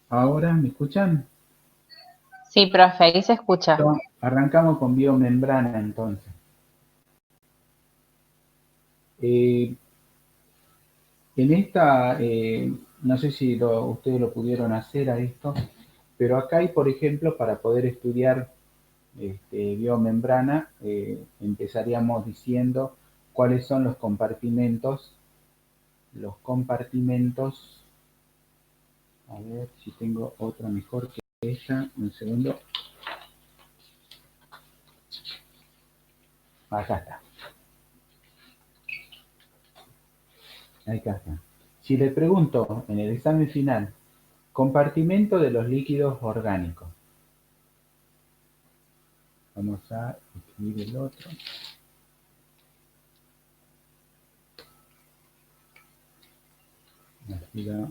¿Ahora me escuchan? Sí, profe, ahí se escucha. Arrancamos con biomembrana entonces. Eh, en esta, no sé si ustedes lo pudieron hacer a esto, pero acá hay, por ejemplo, para poder estudiar biomembrana, empezaríamos diciendo cuáles son los compartimentos, a ver si tengo otra mejor que esta, un segundo, acá está, acá está. Si le pregunto en el examen final, compartimento de los líquidos orgánicos. Vamos a escribir el otro. Así va.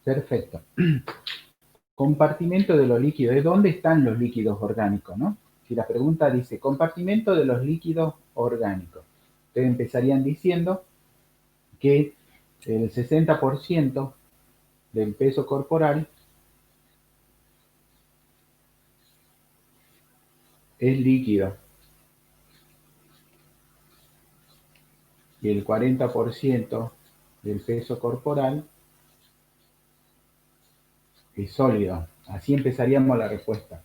Perfecto. Compartimento de los líquidos. ¿De dónde están los líquidos orgánicos, no? Si la pregunta dice compartimento de los líquidos orgánicos, ustedes empezarían diciendo que el 60% del peso corporal es líquido y el 40% del peso corporal es sólido. Así empezaríamos la respuesta.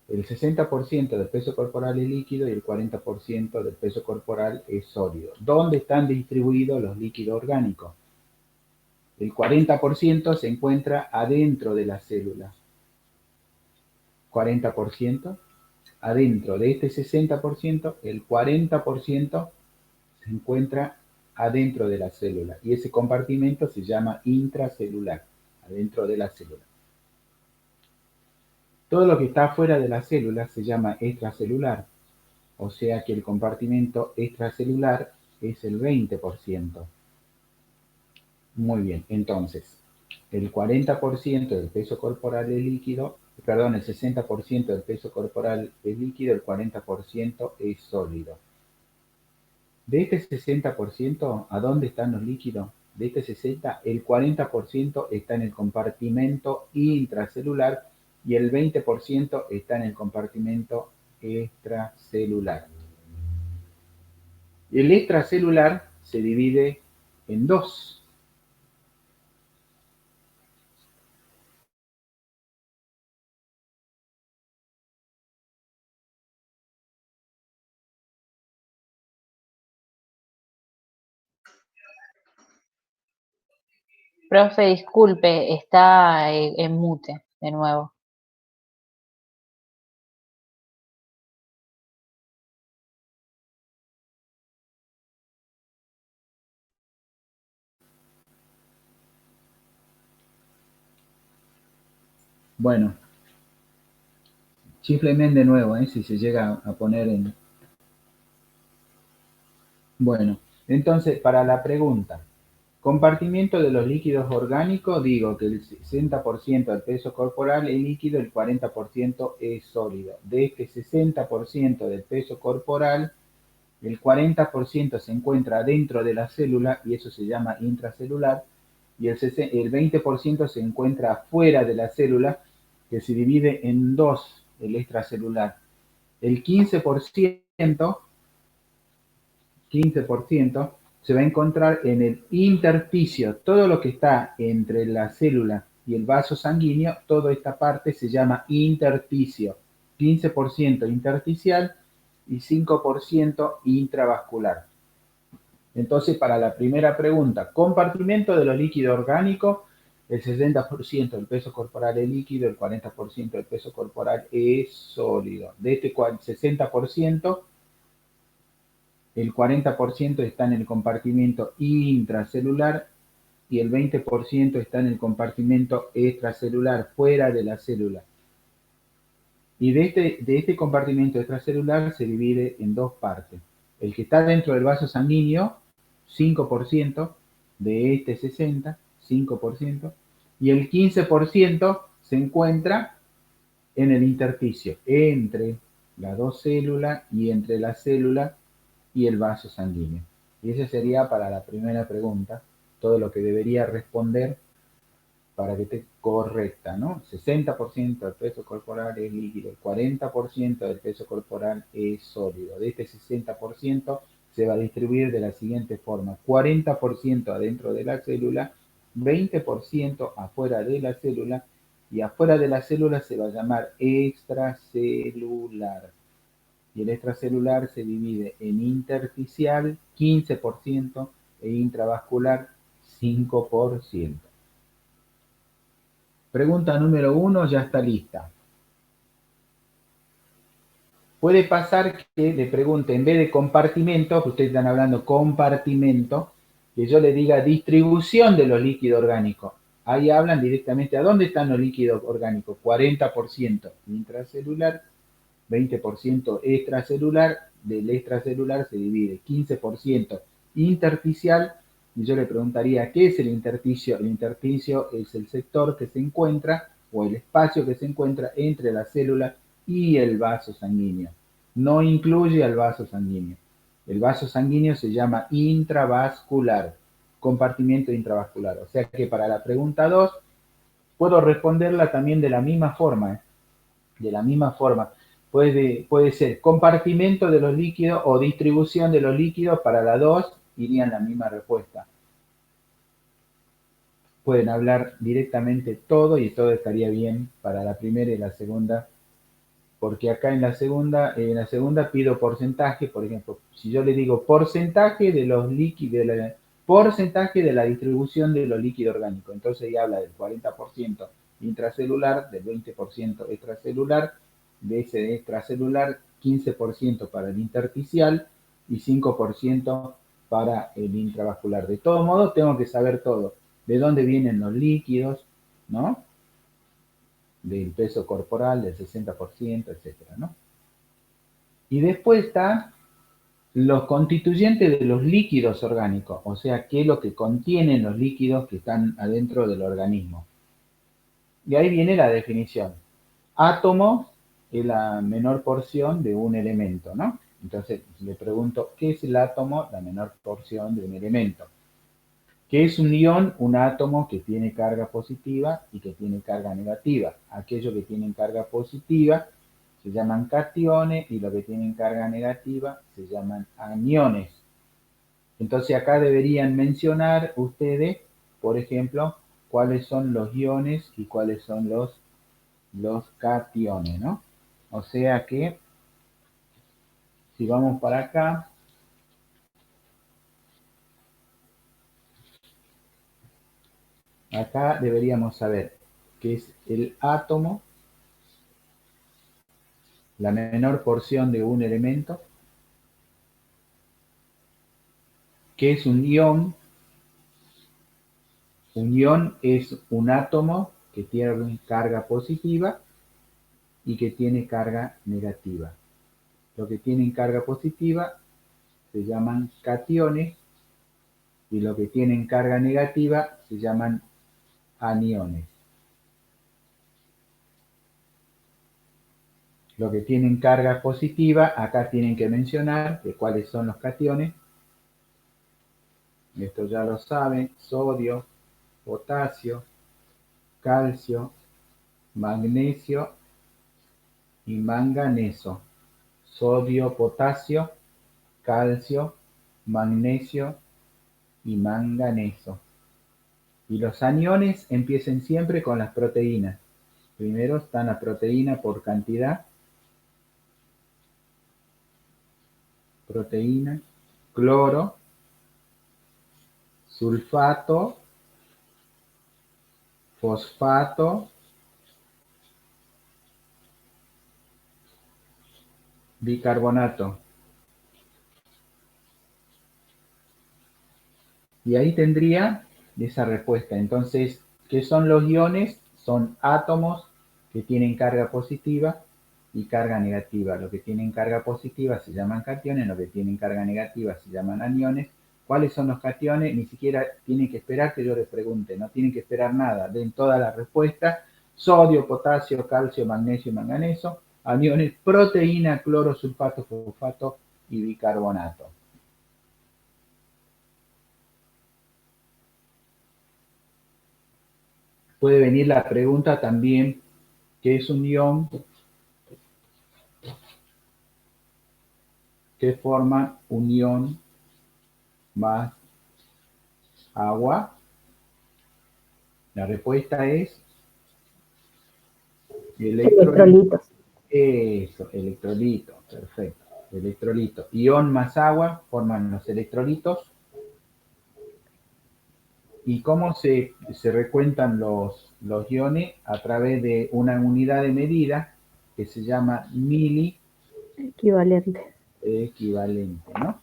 El 60% del peso corporal es líquido y el 40% del peso corporal es sólido. ¿Dónde están distribuidos los líquidos orgánicos? El 40% se encuentra adentro de la célula. 40% adentro de este 60%, el 40% se encuentra adentro de la célula. Y ese compartimento se llama intracelular, adentro de la célula. Todo lo que está fuera de la célula se llama extracelular, o sea que el compartimento extracelular es el 20%. Muy bien, entonces, el 40% del peso corporal es líquido, perdón, el 60% del peso corporal es líquido, el 40% es sólido. De este 60%, ¿a dónde están los líquidos? De este 60, el 40% está en el compartimento intracelular y el 20% está en el compartimento extracelular. El extracelular se divide en dos. Profe, disculpe, está en mute de nuevo. Bueno, chiflemen de nuevo, si se llega a poner en... Bueno, entonces, para la pregunta, compartimiento de los líquidos orgánicos, digo que el 60% del peso corporal es líquido, el 40% es sólido. De este 60% del peso corporal, el 40% se encuentra dentro de la célula y eso se llama intracelular, y el 20% se encuentra fuera de la célula, que se divide en dos, el extracelular. El 15% se va a encontrar en el intersticio. Todo lo que está entre la célula y el vaso sanguíneo, toda esta parte se llama intersticio. 15% intersticial y 5% intravascular. Entonces, para la primera pregunta, compartimento de los líquidos orgánicos, el 60% del peso corporal es líquido, el 40% del peso corporal es sólido. De este 60%, el 40% está en el compartimento intracelular y el 20% está en el compartimento extracelular, fuera de la célula. Y de este compartimento extracelular se divide en dos partes. El que está dentro del vaso sanguíneo, 5% de este 60, 5%, y el 15% se encuentra en el intersticio, entre las dos células y entre la célula y el vaso sanguíneo. Y esa sería para la primera pregunta, todo lo que debería responder para que esté correcta, ¿no? 60% del peso corporal es líquido, el 40% del peso corporal es sólido. De este 60% se va a distribuir de la siguiente forma: 40% adentro de la célula, 20% afuera de la célula, y afuera de la célula se va a llamar extracelular. Y el extracelular se divide en intersticial, 15%, e intravascular, 5%. Pregunta número 1 ya está lista. Puede pasar que le pregunte, en vez de compartimento, que ustedes están hablando compartimento, que yo le diga distribución de los líquidos orgánicos. Ahí hablan directamente a dónde están los líquidos orgánicos. 40% intracelular, 20% extracelular. Del extracelular se divide 15% intersticial. Y yo le preguntaría, ¿qué es el intersticio? El intersticio es el sector que se encuentra, o el espacio que se encuentra entre la célula y el vaso sanguíneo. No incluye al vaso sanguíneo. El vaso sanguíneo se llama intravascular, compartimiento intravascular. O sea que para la pregunta 2 puedo responderla también de la misma forma. De la misma forma. Puede ser compartimento de los líquidos o distribución de los líquidos. Para la 2 irían la misma respuesta. Pueden hablar directamente todo y todo estaría bien para la primera y la segunda, porque acá en la segunda pido porcentaje. Por ejemplo, si yo le digo porcentaje de los líquidos, porcentaje de la distribución de los líquidos orgánicos, entonces ya habla del 40% intracelular, del 20% extracelular, de ese extracelular 15% para el intersticial y 5% para el intravascular. De todo modo, tengo que saber todo, de dónde vienen los líquidos, ¿no? Del peso corporal, del 60%, etcétera, ¿no? Y después están los constituyentes de los líquidos orgánicos, o sea, qué es lo que contienen los líquidos que están adentro del organismo. Y ahí viene la definición. Átomo es la menor porción de un elemento, ¿no? Entonces le pregunto, ¿qué es el átomo? La menor porción de un elemento. ¿Qué es un ion? Un átomo que tiene carga positiva y que tiene carga negativa. Aquellos que tienen carga positiva se llaman cationes y los que tienen carga negativa se llaman aniones. Entonces acá deberían mencionar ustedes, por ejemplo, cuáles son los iones y cuáles son los cationes, ¿no? O sea que, si vamos para acá, acá deberíamos saber qué es el átomo, la menor porción de un elemento, qué es un ion. Un ion es un átomo que tiene carga positiva y que tiene carga negativa. Los que tienen carga positiva se llaman cationes y los que tienen carga negativa se llaman aniones. Los que tienen carga positiva, acá tienen que mencionar de cuáles son los cationes. Esto ya lo saben: sodio, potasio, calcio, magnesio y manganeso. Sodio, potasio, calcio, magnesio y manganeso. Y los aniones empiecen siempre con las proteínas. Primero están la proteína por cantidad. Proteína, cloro, sulfato, fosfato, bicarbonato. Y ahí tendría esa respuesta. Entonces, ¿qué son los iones? Son átomos que tienen carga positiva y carga negativa. Los que tienen carga positiva se llaman cationes, los que tienen carga negativa se llaman aniones. ¿Cuáles son los cationes? Ni siquiera tienen que esperar que yo les pregunte, no tienen que esperar nada. Den toda la respuesta: sodio, potasio, calcio, magnesio y manganeso. Aniones: proteína, cloro, sulfato, fosfato y bicarbonato. Puede venir la pregunta también: ¿qué es un ion? ¿Qué forma un ion más agua? La respuesta es electrolito. Eso, electrolito, perfecto. Electrolito. Ion más agua forman los electrolitos. ¿Y cómo se recuentan los iones? A través de una unidad de medida que se llama mili equivalente, ¿no?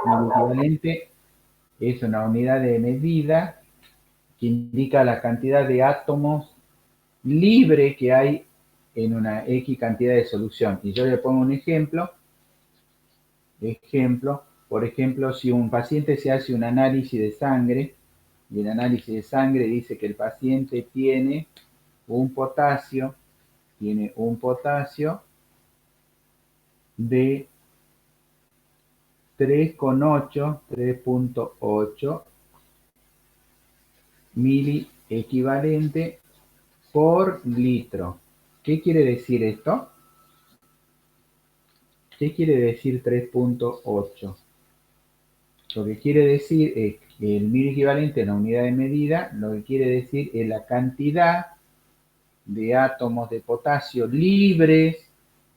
Mili equivalente es una unidad de medida que indica la cantidad de átomos libre que hay en una X cantidad de solución. Y yo le pongo un ejemplo. Por ejemplo, si un paciente se hace un análisis de sangre, y el análisis de sangre dice que el paciente tiene un potasio de 3,8 mili equivalente por litro. ¿Qué quiere decir esto? ¿Qué quiere decir 3,8? Lo que quiere decir es que el mil equivalente en la unidad de medida, lo que quiere decir es la cantidad de átomos de potasio libres,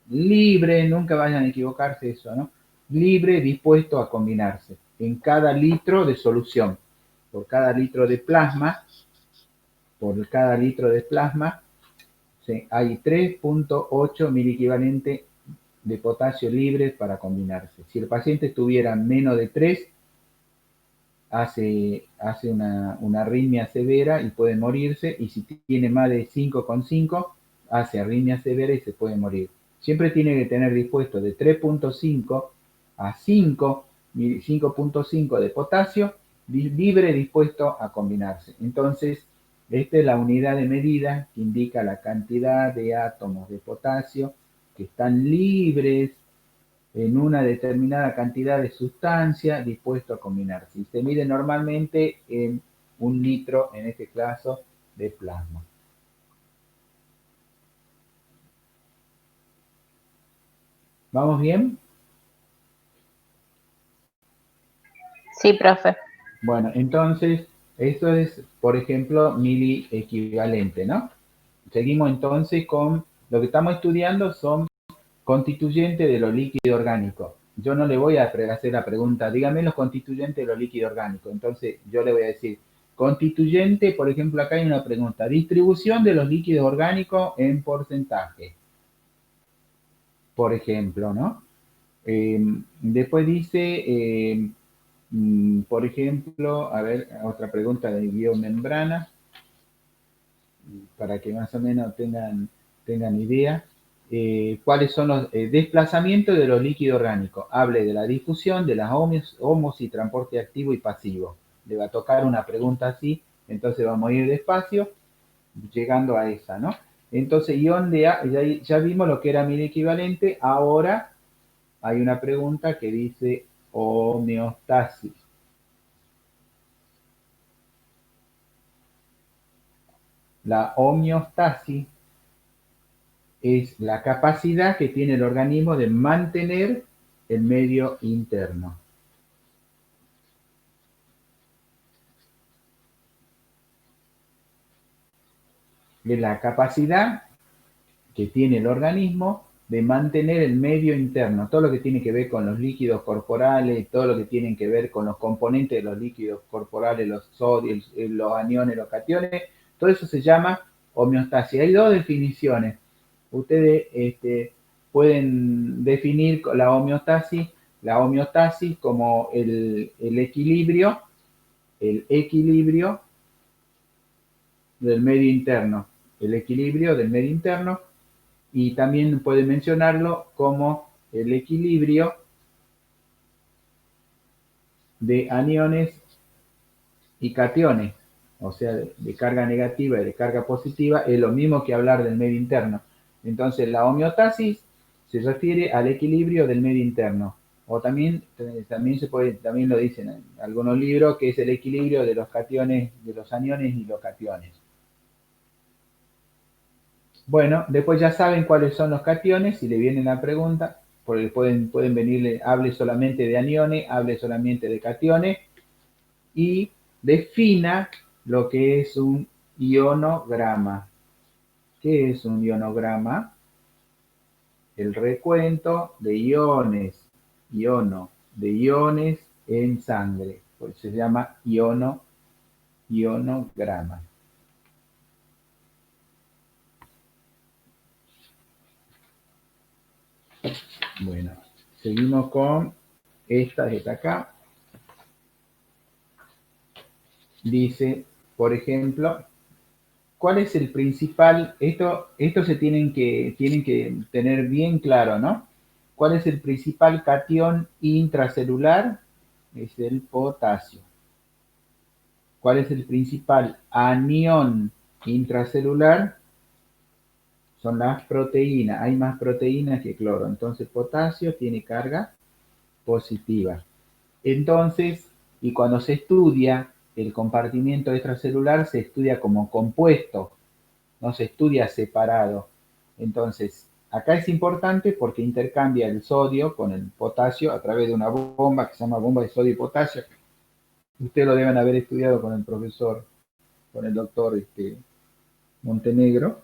nunca vayan a equivocarse eso, ¿no? Libre, dispuesto a combinarse en cada litro de solución. Por cada litro de plasma, ¿sí? Hay 3,8 mil equivalente de potasio libres para combinarse. Si el paciente tuviera menos de 3, hace una arritmia severa y puede morirse, y si tiene más de 5,5, hace arritmia severa y se puede morir. Siempre tiene que tener dispuesto de 3,5 a 5,5 de potasio libre, dispuesto a combinarse. Entonces, esta es la unidad de medida que indica la cantidad de átomos de potasio que están libres en una determinada cantidad de sustancia dispuesto a combinarse. Y se mide normalmente en 1 litro, en este caso, de plasma. ¿Vamos bien? Sí, profe. Bueno, entonces, esto es, por ejemplo, mili equivalente, ¿no? Seguimos entonces con lo que estamos estudiando, son constituyentes de los líquidos orgánicos. Yo no le voy a hacer la pregunta, dígame los constituyentes de los líquidos orgánicos. Entonces, yo le voy a decir, constituyente, por ejemplo, acá hay una pregunta: distribución de los líquidos orgánicos en porcentaje, por ejemplo, ¿no? Después dice, por ejemplo, a ver, otra pregunta de biomembrana, para que más o menos tengan idea. ¿Cuáles son los desplazamientos de los líquidos orgánicos? Hable de la difusión, de las homos y transporte activo y pasivo. Le va a tocar una pregunta así, entonces vamos a ir despacio, llegando a esa, ¿no? Entonces, ion de A, ya vimos lo que era mil equivalente. Ahora hay una pregunta que dice homeostasis. La homeostasis es la capacidad que tiene el organismo de mantener el medio interno. Es la capacidad que tiene el organismo de mantener el medio interno, todo lo que tiene que ver con los líquidos corporales, todo lo que tiene que ver con los componentes de los líquidos corporales, los sodios, los aniones, los cationes, todo eso se llama homeostasis. Hay dos definiciones. Ustedes pueden definir la homeostasis como el equilibrio el equilibrio del medio interno. El equilibrio del medio interno, y también puede mencionarlo como el equilibrio de aniones y cationes, o sea, de carga negativa y de carga positiva, es lo mismo que hablar del medio interno. Entonces, la homeostasis se refiere al equilibrio del medio interno, o también lo dicen en algunos libros, que es el equilibrio de los cationes, de los aniones y los cationes. Bueno, después ya saben cuáles son los cationes, si le viene la pregunta, porque pueden venirle, hable solamente de aniones, hable solamente de cationes, y defina lo que es un ionograma. ¿Qué es un ionograma? El recuento de iones, de iones en sangre. Pues se llama ionograma. Bueno, seguimos con esta de acá. Dice, por ejemplo, ¿cuál es el principal? Esto se tienen que tener bien claro, ¿no? ¿Cuál es el principal catión intracelular? Es el potasio. ¿Cuál es el principal anión intracelular? Son las proteínas. Hay más proteínas que cloro. Entonces, potasio tiene carga positiva. Entonces, y cuando se estudia el compartimiento extracelular, se estudia como compuesto, no se estudia separado. Entonces, acá es importante porque intercambia el sodio con el potasio a través de una bomba que se llama bomba de sodio y potasio. Ustedes lo deben haber estudiado con el profesor, con el doctor Montenegro.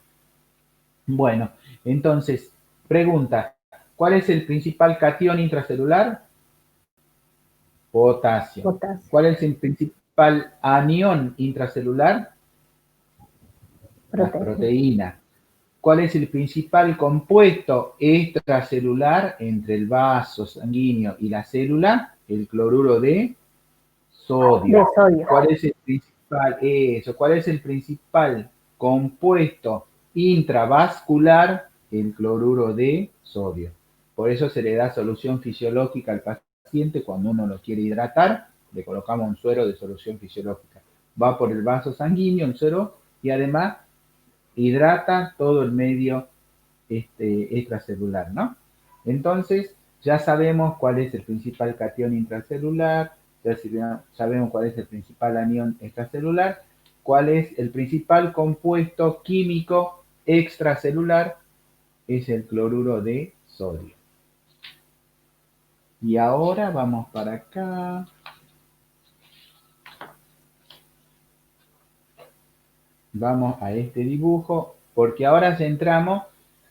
Bueno, entonces, pregunta, ¿cuál es el principal catión intracelular? Potasio. Potasio. ¿Cuál es el principal anión intracelular? Las proteínas. ¿Cuál es el principal compuesto extracelular entre el vaso sanguíneo y la célula? El cloruro de sodio. De sodio. ¿Cuál es el principal compuesto intravascular? El cloruro de sodio. Por eso se le da solución fisiológica al paciente cuando uno lo quiere hidratar, le colocamos un suero de solución fisiológica. Va por el vaso sanguíneo, un suero, y además hidrata todo el medio extracelular, ¿no? Entonces, ya sabemos cuál es el principal catión intracelular, ya sabemos cuál es el principal anión extracelular, cuál es el principal compuesto químico extracelular, es el cloruro de sodio. Y ahora vamos para acá. Vamos a este dibujo, porque ahora centramos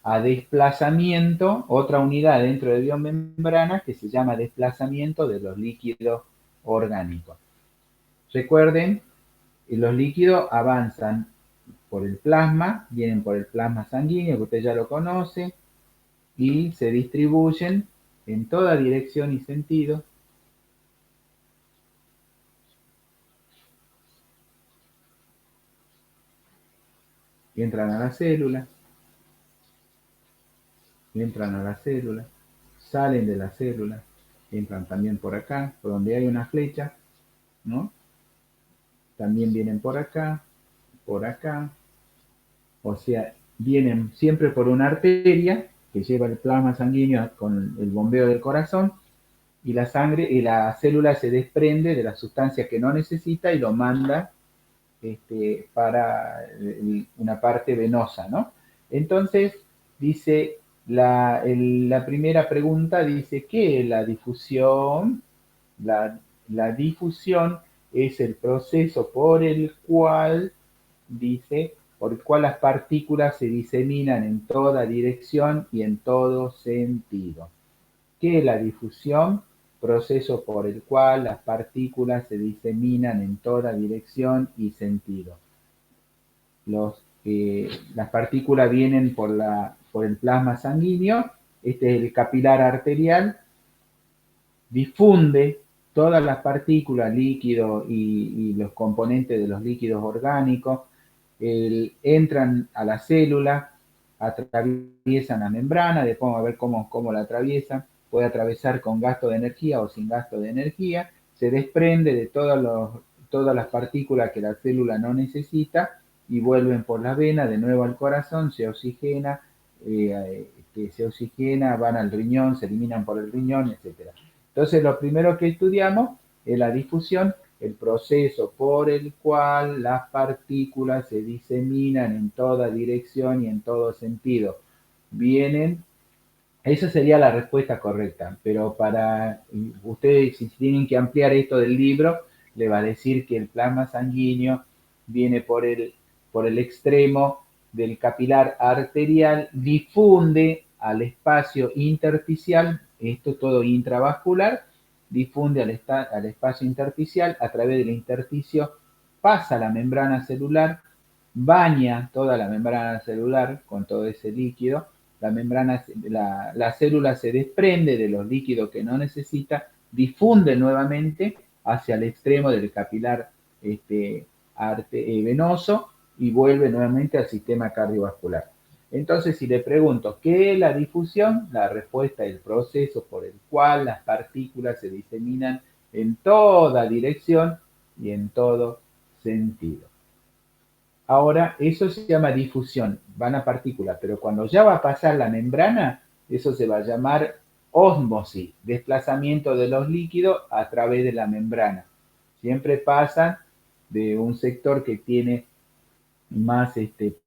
a desplazamiento, otra unidad dentro de biomembrana que se llama desplazamiento de los líquidos orgánicos. Recuerden, los líquidos avanzan por el plasma, vienen por el plasma sanguíneo, que usted ya lo conoce, y se distribuyen en toda dirección y sentido. Entran a la célula, salen de la célula, entran también por acá, por donde hay una flecha, ¿no? También vienen por acá, o sea, vienen siempre por una arteria que lleva el plasma sanguíneo con el bombeo del corazón, y la sangre y la célula se desprende de las sustancias que no necesita y lo manda para una parte venosa, ¿no? Entonces, dice, la primera pregunta dice, ¿qué es la difusión? La difusión es el proceso por el cual, dice, por el cual las partículas se diseminan en toda dirección y en todo sentido. ¿Qué es la difusión? Proceso por el cual las partículas se diseminan en toda dirección y sentido. Las partículas vienen por el plasma sanguíneo, este es el capilar arterial, difunde todas las partículas, líquidos y los componentes de los líquidos orgánicos entran a la célula, atraviesan la membrana, después vamos a ver cómo la atraviesan, puede atravesar con gasto de energía o sin gasto de energía, se desprende de todas las partículas que la célula no necesita y vuelven por la vena de nuevo al corazón, se oxigena, van al riñón, se eliminan por el riñón, etc. Entonces, lo primero que estudiamos es la difusión, el proceso por el cual las partículas se diseminan en toda dirección y en todo sentido. Esa sería la respuesta correcta, pero para ustedes, si tienen que ampliar esto del libro, le va a decir que el plasma sanguíneo viene por el extremo del capilar arterial, difunde al espacio intersticial, esto es todo intravascular, difunde al espacio intersticial, a través del intersticio pasa la membrana celular, baña toda la membrana celular con todo ese líquido, la célula se desprende de los líquidos que no necesita, difunde nuevamente hacia el extremo del capilar venoso y vuelve nuevamente al sistema cardiovascular. Entonces, si le pregunto, ¿qué es la difusión? La respuesta es el proceso por el cual las partículas se diseminan en toda dirección y en todo sentido. Ahora, eso se llama difusión, van a partículas, pero cuando ya va a pasar la membrana, eso se va a llamar ósmosis, desplazamiento de los líquidos a través de la membrana. Siempre pasan de un sector que tiene más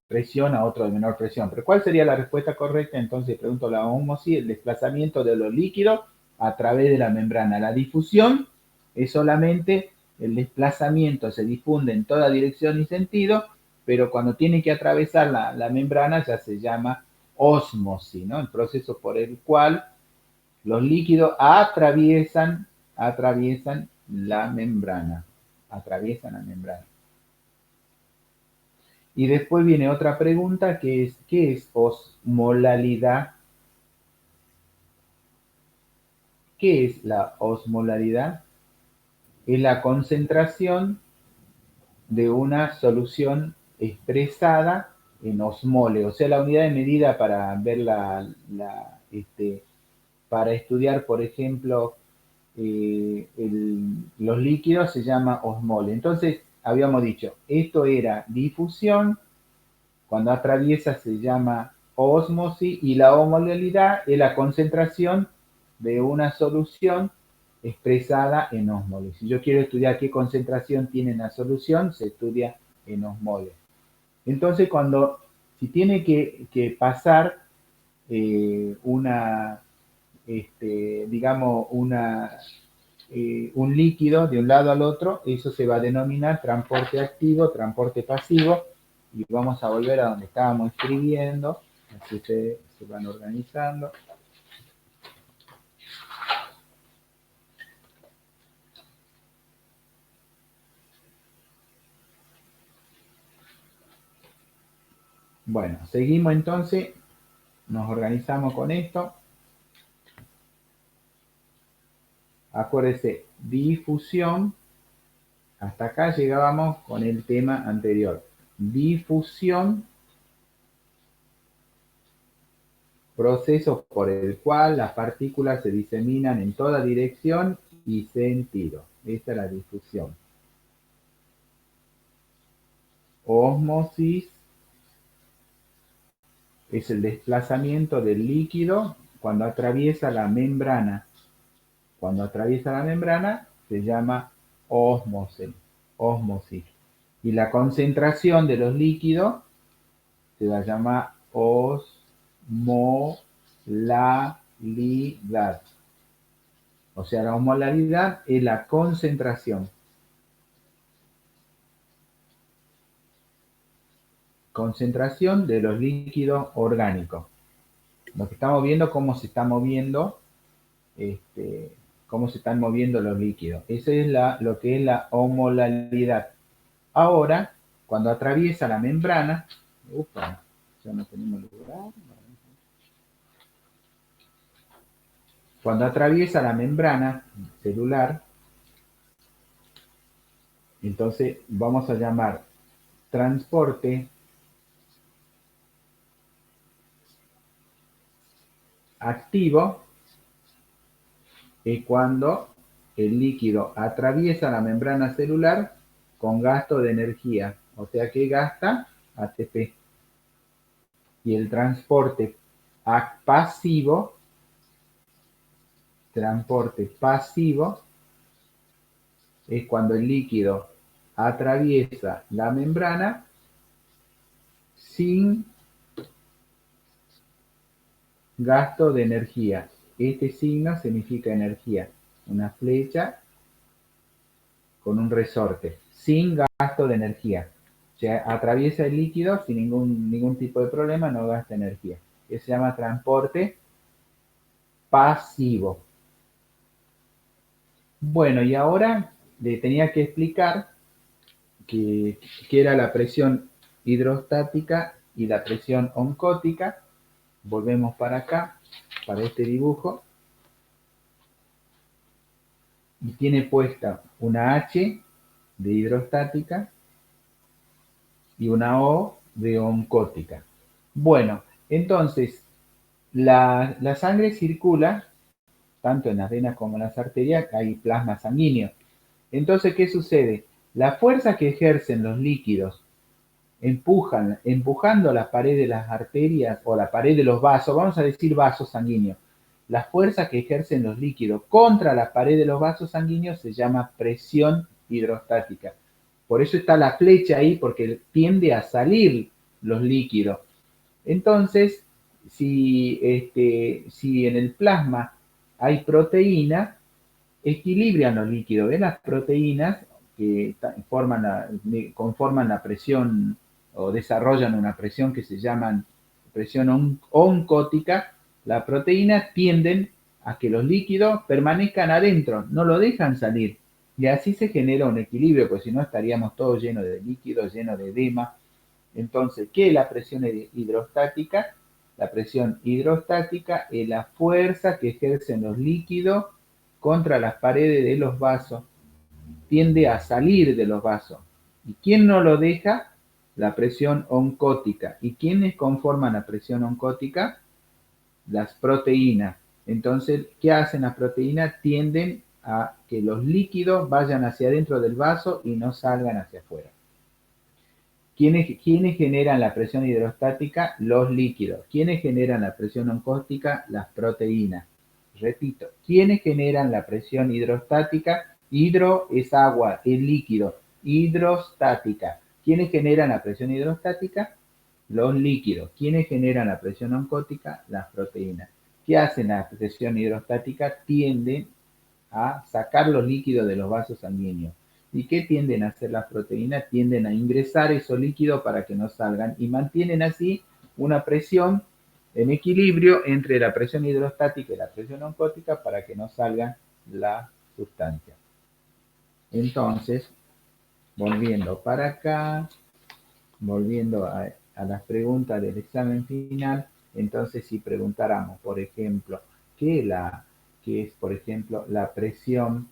presión a otro de menor presión. Pero ¿cuál sería la respuesta correcta? Entonces pregunto la ósmosis, el desplazamiento de los líquidos a través de la membrana. La difusión es solamente el desplazamiento, se difunde en toda dirección y sentido, pero cuando tiene que atravesar la membrana ya se llama ósmosis, ¿no? El proceso por el cual los líquidos atraviesan la membrana. Atraviesan la membrana. Y después viene otra pregunta que es, ¿qué es osmolalidad? ¿Qué es la osmolalidad? Es la concentración de una solución expresada en osmole, o sea, la unidad de medida para ver para estudiar, por ejemplo, los líquidos se llama osmole. Entonces, habíamos dicho, esto era difusión, cuando atraviesa se llama ósmosis y la osmolalidad es la concentración de una solución expresada en osmoles. Si yo quiero estudiar qué concentración tiene la solución, se estudia en osmoles. Entonces, si tiene que pasar digamos, un líquido de un lado al otro, eso se va a denominar transporte activo, transporte pasivo, y vamos a volver a donde estábamos escribiendo, así se van organizando. Bueno, seguimos entonces, nos organizamos con esto. Acuérdese, difusión, hasta acá llegábamos con el tema anterior. Difusión, proceso por el cual las partículas se diseminan en toda dirección y sentido. Esta es la difusión. Ósmosis es el desplazamiento del líquido cuando atraviesa la membrana. Cuando atraviesa la membrana se llama ósmosis. Y la concentración de los líquidos se la llama osmolalidad. O sea, la osmolalidad es la concentración. Concentración de los líquidos orgánicos. Lo que estamos viendo, cómo se está moviendo, cómo se están moviendo los líquidos. Eso es lo que es la osmolalidad. Ahora, cuando atraviesa la membrana, ya no tenemos lugar. Cuando atraviesa la membrana celular, Entonces vamos a llamar transporte activo es cuando el líquido atraviesa la membrana celular con gasto de energía, o sea que gasta ATP. Y el transporte pasivo es cuando el líquido atraviesa la membrana sin gasto de energía. Este signo significa energía, una flecha con un resorte, sin gasto de energía. O sea, atraviesa el líquido sin ningún tipo de problema, no gasta energía. Eso se llama transporte pasivo. Bueno, y ahora le tenía que explicar que era la presión hidrostática y la presión oncótica. Volvemos para acá, para este dibujo. Y tiene puesta una H de hidrostática y una O de oncótica. Bueno, entonces la sangre circula tanto en las venas como en las arterias, hay plasma sanguíneo. Entonces, ¿qué sucede? La fuerza que ejercen los líquidos empujando la pared de las arterias o la pared de los vasos, vamos a decir vasos sanguíneos, la fuerza que ejercen los líquidos contra la pared de los vasos sanguíneos se llama presión hidrostática. Por eso está la flecha ahí, porque tiende a salir los líquidos. Entonces, si en el plasma hay proteína, equilibran los líquidos. ¿Ven? Las proteínas que conforman la presión o desarrollan una presión que se llama presión oncótica, la proteína tienden a que los líquidos permanezcan adentro, no lo dejan salir. Y así se genera un equilibrio, pues si no estaríamos todos llenos de líquidos, llenos de edema. Entonces, ¿qué es la presión hidrostática? La presión hidrostática es la fuerza que ejercen los líquidos contra las paredes de los vasos, tiende a salir de los vasos. ¿Y quién no lo deja? La presión oncótica. ¿Y quiénes conforman la presión oncótica? Las proteínas. Entonces, ¿qué hacen las proteínas? Tienden a que los líquidos vayan hacia adentro del vaso y no salgan hacia afuera. ¿Quiénes generan la presión hidrostática? Los líquidos. ¿Quiénes generan la presión oncótica? Las proteínas. Repito, ¿quiénes generan la presión hidrostática? Hidro es agua, es líquido. Hidrostática. ¿Quiénes generan la presión hidrostática? Los líquidos. ¿Quiénes generan la presión oncótica? Las proteínas. ¿Qué hacen la presión hidrostática? Tienden a sacar los líquidos de los vasos sanguíneos. ¿Y qué tienden a hacer las proteínas? Tienden a ingresar esos líquidos para que no salgan y mantienen así una presión en equilibrio entre la presión hidrostática y la presión oncótica para que no salgan las sustancias. Entonces, volviendo para acá, volviendo a las preguntas del examen final, entonces si preguntáramos, por ejemplo, ¿qué es, por ejemplo, la presión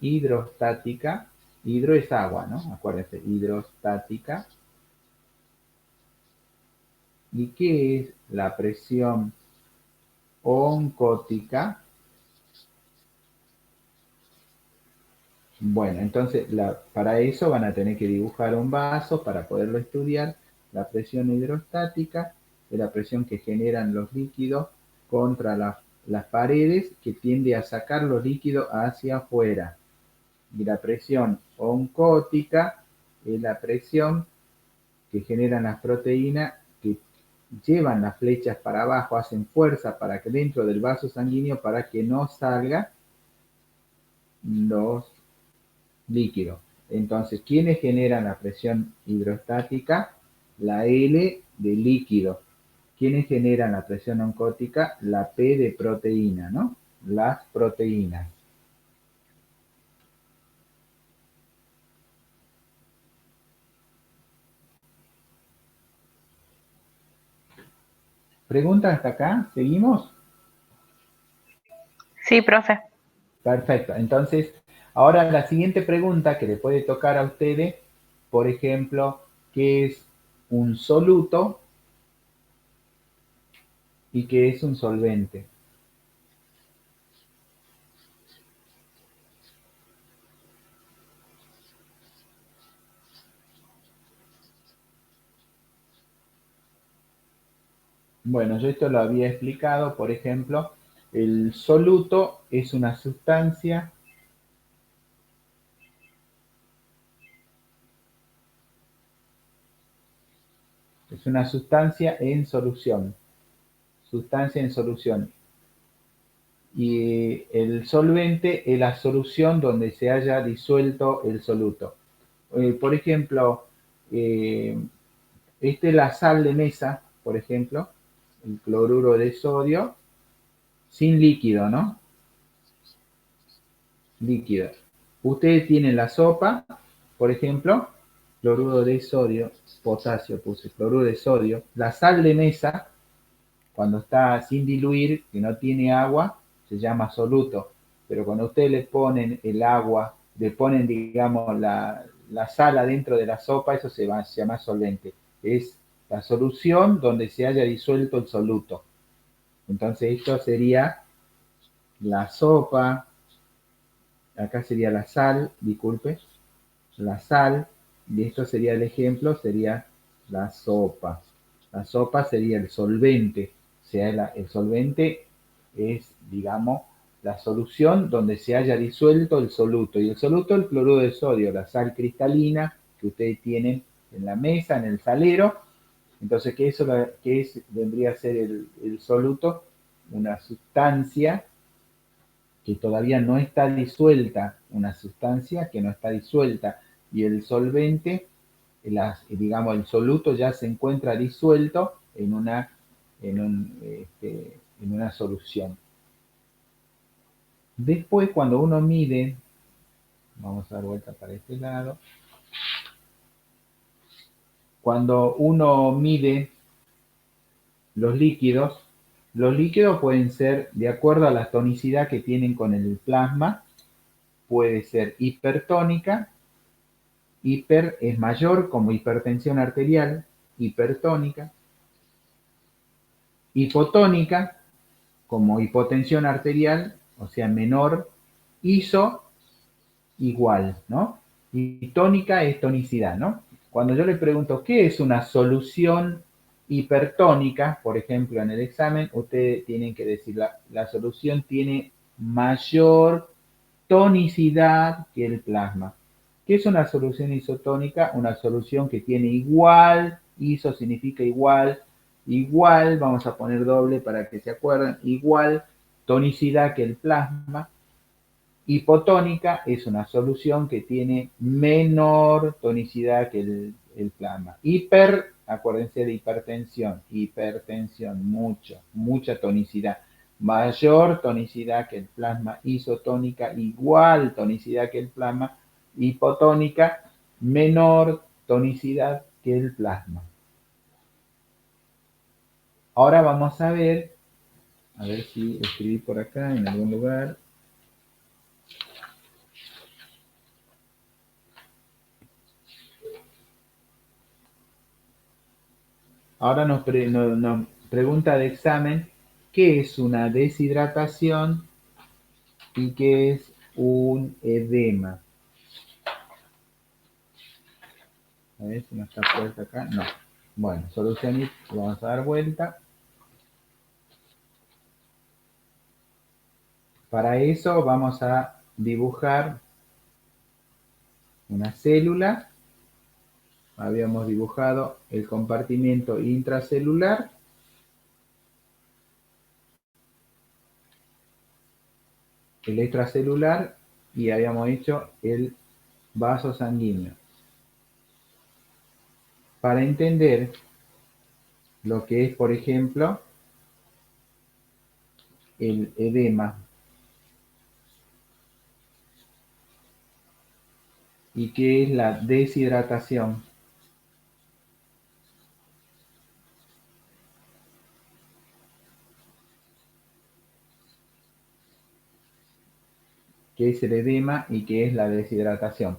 hidrostática? Hidro es agua, ¿no? Acuérdense, hidrostática. ¿Y qué es la presión oncótica? Bueno, entonces para eso van a tener que dibujar un vaso para poderlo estudiar. La presión hidrostática es la presión que generan los líquidos contra las paredes que tiende a sacar los líquidos hacia afuera. Y la presión oncótica es la presión que generan las proteínas que llevan las flechas para abajo, hacen fuerza para que dentro del vaso sanguíneo para que no salgan los líquidos. Entonces, ¿quiénes generan la presión hidrostática? La L de líquido. ¿Quiénes generan la presión oncótica? La P de proteína, ¿no? Las proteínas. ¿Preguntas hasta acá? ¿Seguimos? Sí, profe. Perfecto. Entonces, Ahora la siguiente pregunta que le puede tocar a ustedes, por ejemplo, ¿qué es un soluto y qué es un solvente? Bueno, yo esto lo había explicado, por ejemplo, el soluto es una sustancia en solución, sustancia en solución. Y el solvente es la solución donde se haya disuelto el soluto. Por ejemplo, esta es la sal de mesa, por ejemplo, el cloruro de sodio, sin líquido, ¿no? Líquido. Ustedes tienen la sopa, por ejemplo, cloruro de sodio, potasio puse, cloruro de sodio. La sal de mesa, cuando está sin diluir, que no tiene agua, se llama soluto. Pero cuando ustedes le ponen el agua, le ponen, digamos, la sal adentro de la sopa, eso se llama solvente. Es la solución donde se haya disuelto el soluto. Entonces esto sería la sopa, acá sería la sal, disculpe, la sal, y esto sería el ejemplo, sería la sopa. La sopa sería el solvente, o sea, el solvente es, digamos, la solución donde se haya disuelto el soluto. Y el soluto, el cloruro de sodio, la sal cristalina que ustedes tienen en la mesa, en el salero. Entonces, ¿qué es, vendría a ser el soluto? Una sustancia que todavía no está disuelta, una sustancia que no está disuelta, y el solvente, digamos, el soluto ya se encuentra disuelto en una solución. Después, cuando uno mide, vamos a dar vuelta para este lado, cuando uno mide los líquidos pueden ser, de acuerdo a la tonicidad que tienen con el plasma, puede ser hipertónica. Hiper es mayor, como hipertensión arterial, hipertónica. Hipotónica, como hipotensión arterial, o sea, menor. Iso, igual, ¿no? Y tónica es tonicidad, ¿no? Cuando yo le pregunto qué es una solución hipertónica, por ejemplo, en el examen, ustedes tienen que decir la solución tiene mayor tonicidad que el plasma. ¿Qué es una solución isotónica? Una solución que tiene igual, iso significa igual, igual, vamos a poner doble para que se acuerden, igual tonicidad que el plasma. Hipotónica es una solución que tiene menor tonicidad que el plasma. Acuérdense de hipertensión, mucha tonicidad. Mayor tonicidad que el plasma, isotónica, igual tonicidad que el plasma, hipotónica, menor tonicidad que el plasma. Ahora vamos a ver si escribí por acá en algún lugar. Ahora nos pregunta de examen qué es una deshidratación y qué es un edema. A ver si no está puesta acá. No. Bueno, solución y vamos a dar vuelta. Para eso vamos a dibujar una célula. Habíamos dibujado el compartimento intracelular. El extracelular y habíamos hecho el vaso sanguíneo. Para entender lo que es, por ejemplo, el edema y qué es la deshidratación. qué es el edema y qué es la deshidratación.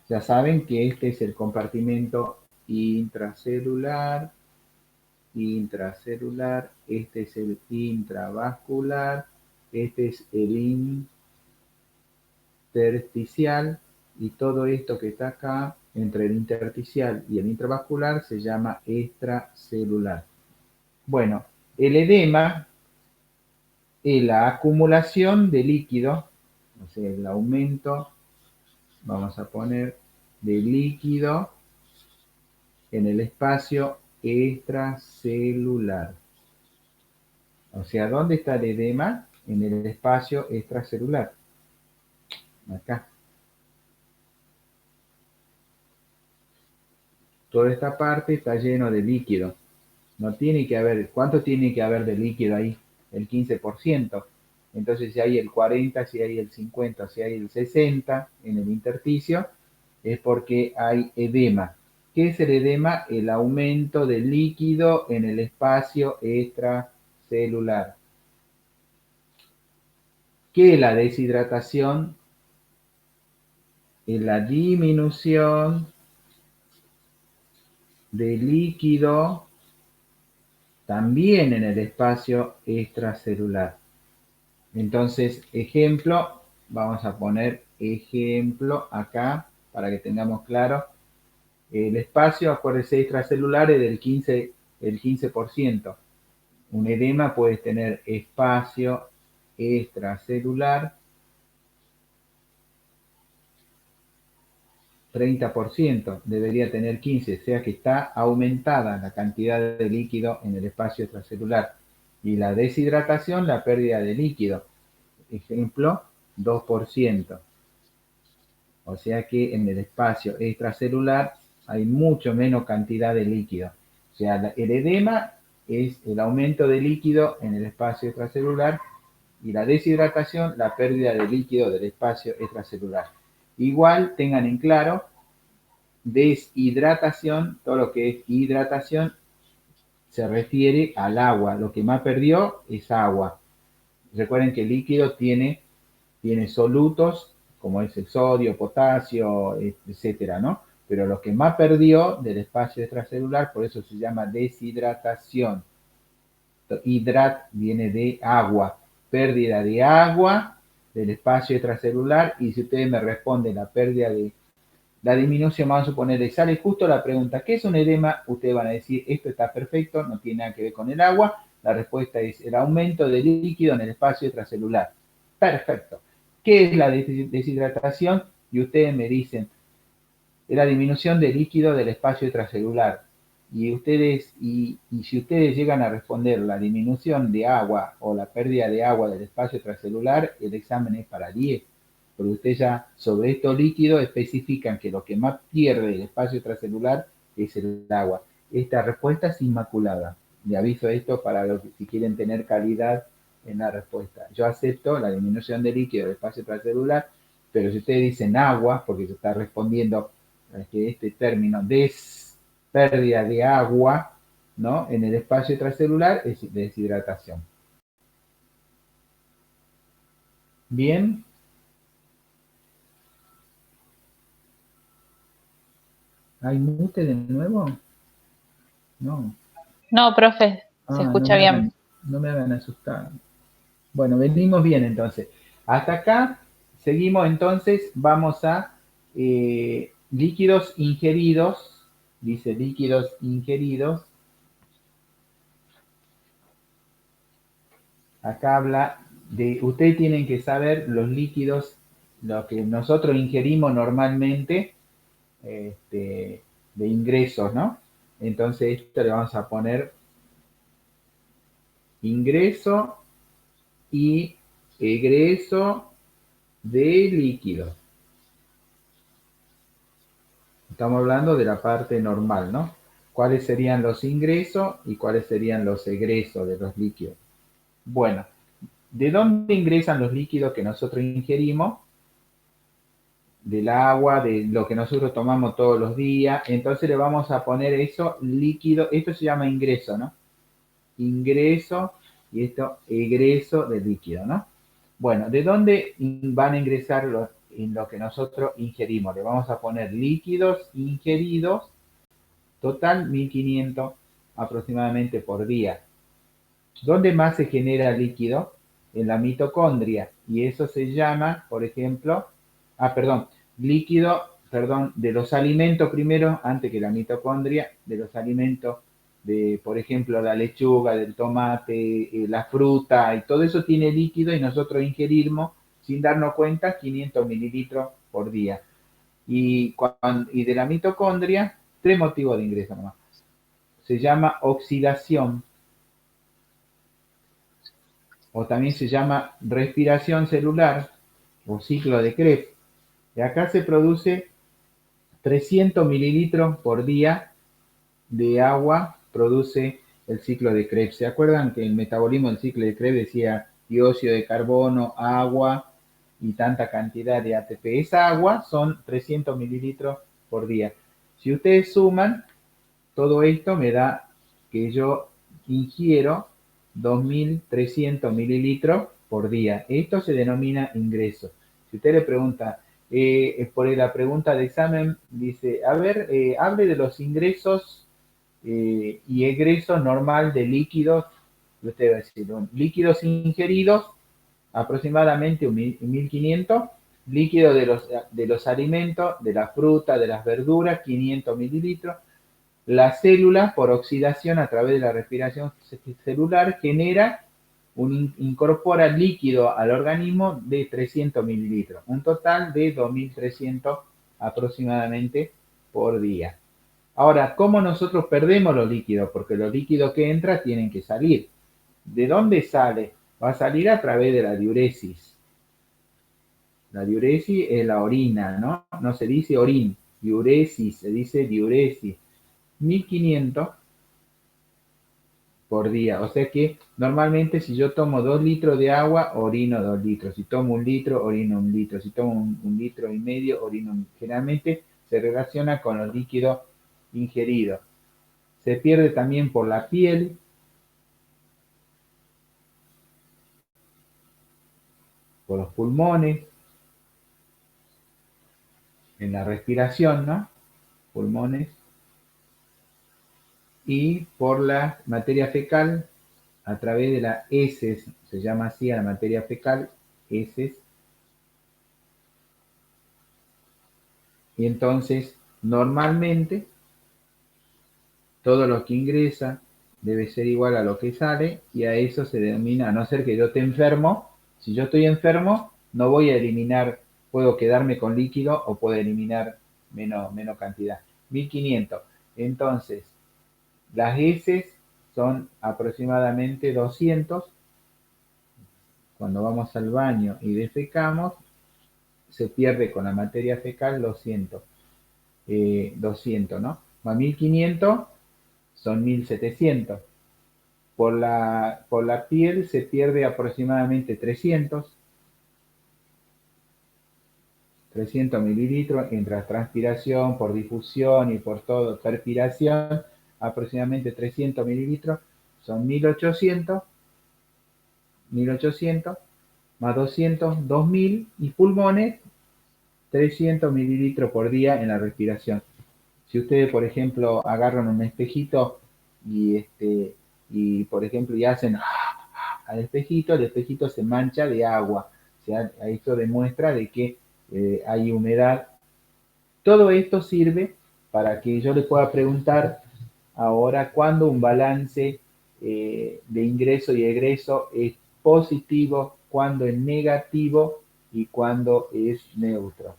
Ya saben que este es el compartimento intracelular, este es el intravascular, este es el intersticial, y todo esto que está acá entre el intersticial y el intravascular se llama extracelular. Bueno, el edema es la acumulación de líquido, o sea, el aumento, vamos a poner, de líquido en el espacio extracelular. O sea, ¿dónde está el edema? En el espacio extracelular. Acá. Toda esta parte está lleno de líquido. No tiene que haber, ¿cuánto tiene que haber de líquido ahí? El 15%. Entonces, si hay el 40, si hay el 50, si hay el 60 en el intersticio, es porque hay edema. ¿Qué es el edema? El aumento del líquido en el espacio extracelular. ¿Qué es la deshidratación? Es la disminución de líquido también en el espacio extracelular. Entonces, ejemplo, vamos a poner ejemplo acá para que tengamos claro. El espacio, acuérdense, extracelular es del 15%. Un edema puede tener espacio extracelular 30%, debería tener 15%, o sea que está aumentada la cantidad de líquido en el espacio extracelular. Y la deshidratación, la pérdida de líquido. Ejemplo, 2%. O sea que en el espacio extracelular hay mucho menos cantidad de líquido. O sea, el edema es el aumento de líquido en el espacio extracelular y la deshidratación, la pérdida de líquido del espacio extracelular. Igual tengan en claro, deshidratación, todo lo que es hidratación se refiere al agua. Lo que más perdió es agua. Recuerden que el líquido tiene solutos, como es el sodio, potasio, etcétera, ¿no? Pero lo que más perdió del espacio extracelular, por eso se llama deshidratación. Hidrat viene de agua, pérdida de agua del espacio extracelular, y si ustedes me responden la pérdida de la disminución, vamos a suponer, sale justo la pregunta, ¿qué es un edema? Ustedes van a decir, esto está perfecto, no tiene nada que ver con el agua. La respuesta es el aumento de líquido en el espacio extracelular. Perfecto. ¿Qué es la deshidratación? Y ustedes me dicen, es la disminución de líquido del espacio extracelular. Y si ustedes llegan a responder la disminución de agua o la pérdida de agua del espacio extracelular, el examen es para 10. Porque ustedes ya sobre estos líquidos especifican que lo que más pierde el espacio extracelular es el agua. Esta respuesta es inmaculada. Le aviso esto para los que si quieren tener calidad en la respuesta. Yo acepto la disminución de líquido del espacio extracelular, pero si ustedes dicen agua, porque se está respondiendo que este término pérdida de agua, ¿no?, en el espacio extracelular es deshidratación. Bien. ¿Hay mute de nuevo? No. No, profe, se escucha bien. No me hagan asustar. Bueno, venimos bien entonces. Hasta acá seguimos entonces, vamos a líquidos ingeridos, dice líquidos ingeridos. Acá habla de, ustedes tienen que saber los líquidos, lo que nosotros ingerimos normalmente, de ingresos, ¿no? Entonces esto le vamos a poner ingreso y egreso de líquidos. Estamos hablando de la parte normal, ¿no? ¿Cuáles serían los ingresos y cuáles serían los egresos de los líquidos? Bueno, ¿de dónde ingresan los líquidos que nosotros ingerimos? Del agua, de lo que nosotros tomamos todos los días. Entonces le vamos a poner eso líquido. Esto se llama ingreso, ¿no? Ingreso, y esto egreso de líquido, ¿no? Bueno, ¿de dónde van a ingresar en lo que nosotros ingerimos? Le vamos a poner líquidos ingeridos, total 1500 aproximadamente por día. ¿Dónde más se genera líquido? En la mitocondria. Y eso se llama, por ejemplo, líquido, de los alimentos primero, antes que la mitocondria, de los alimentos de, por ejemplo, la lechuga, del tomate, la fruta, y todo eso tiene líquido y nosotros ingerimos, sin darnos cuenta, 500 mililitros por día. Y de la mitocondria, 3 motivos de ingreso nomás. Se llama oxidación, o también se llama respiración celular o ciclo de Krebs. Y acá se produce 300 mililitros por día de agua, produce el ciclo de Krebs. ¿Se acuerdan que el metabolismo del ciclo de Krebs decía dióxido de carbono, agua y tanta cantidad de ATP? Esa agua son 300 mililitros por día. Si ustedes suman, todo esto me da que yo ingiero 2.300 mililitros por día. Esto se denomina ingreso. Si usted le pregunta, por la pregunta de examen, dice, a ver, hable de los ingresos y egreso normal de líquidos. Y usted va a decir, líquidos ingeridos, aproximadamente 1.500. Líquido de los alimentos, de la fruta, de las verduras, 500 mililitros. La célula, por oxidación a través de la respiración celular, incorpora líquido al organismo de 300 mililitros, un total de 2.300 aproximadamente por día. Ahora, ¿cómo nosotros perdemos los líquidos? Porque los líquidos que entran tienen que salir. ¿De dónde sale? Va a salir a través de la diuresis. La diuresis es la orina, ¿no? No se dice orín, diuresis, se dice diuresis. 1.500 por día. O sea que normalmente si yo tomo 2 litros de agua, orino 2 litros. Si tomo 1 litro, orino 1 litro. Si tomo 1,5 litros, orino 1 litro. Generalmente se relaciona con los líquidos ingeridos. Se pierde también por la piel, por los pulmones, en la respiración, ¿no? Pulmones. Y por la materia fecal a través de las heces, se llama así a la materia fecal, heces. Y entonces, normalmente, todo lo que ingresa debe ser igual a lo que sale, y a eso se denomina, a no ser que yo esté enfermo. Si yo estoy enfermo, no voy a eliminar, puedo quedarme con líquido o puedo eliminar menos cantidad. 1.500. Entonces, las heces son aproximadamente 200. Cuando vamos al baño y defecamos, se pierde con la materia fecal 200. 200, ¿no? Más 1.500 son 1.700. Por la piel se pierde aproximadamente 300 mililitros entre la transpiración, por difusión y por todo, perspiración, aproximadamente 300 mililitros, son 1.800, más 200, 2.000, y pulmones, 300 mililitros por día en la respiración. Si ustedes, por ejemplo, agarran un espejito y por ejemplo, y hacen al espejito, el espejito se mancha de agua. O sea, esto demuestra de que hay humedad. Todo esto sirve para que yo le pueda preguntar ahora cuándo un balance de ingreso y egreso es positivo, cuándo es negativo y cuándo es neutro.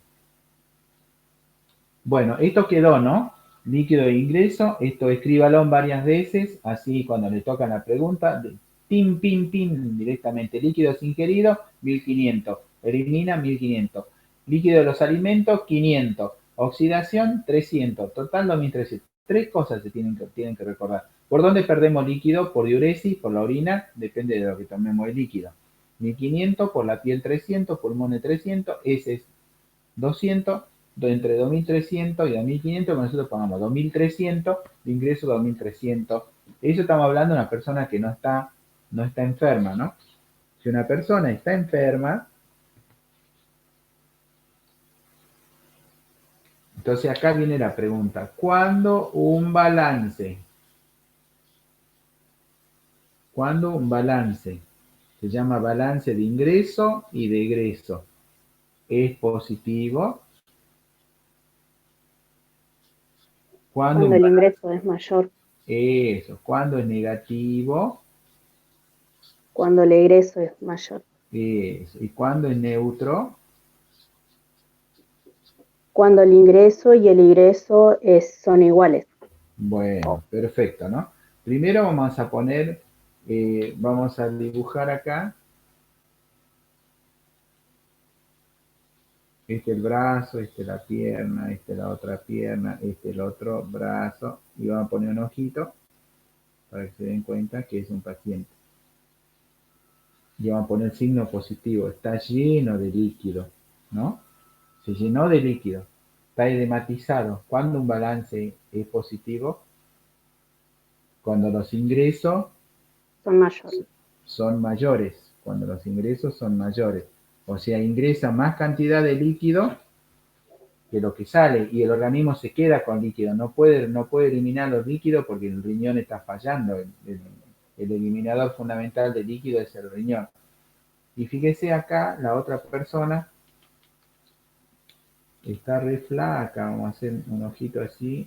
Bueno, esto quedó, ¿no? Líquido de ingreso, esto escríbalo varias veces, así cuando le toca la pregunta, pin, pin, pin, directamente. Líquidos ingeridos, 1.500. Elimina, 1.500. Líquido de los alimentos, 500. Oxidación, 300. Total, 2.300. Tres cosas se tienen que recordar. ¿Por dónde perdemos líquido? Por diuresis, por la orina, depende de lo que tomemos el líquido. 1.500, por la piel 300, pulmones 300, heces 200, entre 2.300 y 2.500, nosotros pongamos 2.300, de ingreso 2.300. Eso estamos hablando de una persona que no está enferma, ¿no? Si una persona está enferma, entonces acá viene la pregunta, ¿cuándo un balance? ¿Cuándo un balance? Se llama balance de ingreso y de egreso. ¿Es positivo? ¿Cuándo Cuando un el balance? ingreso es mayor, Eso. ¿Cuándo es negativo? cuando el egreso es mayor. Eso. ¿Y cuándo es neutro? Cuando el ingreso y el egreso son iguales. Bueno, perfecto, ¿no? Primero vamos a poner, vamos a dibujar acá, este el brazo, este la pierna, este la otra pierna, este el otro brazo, y vamos a poner un ojito para que se den cuenta que es un paciente. Y vamos a poner signo positivo, está lleno de líquido, ¿no? Se llenó de líquido, está edematizado. ¿Cuándo un balance es positivo? Cuando los ingresos Son mayores. son mayores, cuando los ingresos son mayores. O sea, ingresa más cantidad de líquido que lo que sale y el organismo se queda con líquido. No puede eliminar los líquidos porque el riñón está fallando. El eliminador fundamental de líquido es el riñón. Y fíjese acá, la otra persona está re flaca. Vamos a hacer un ojito así.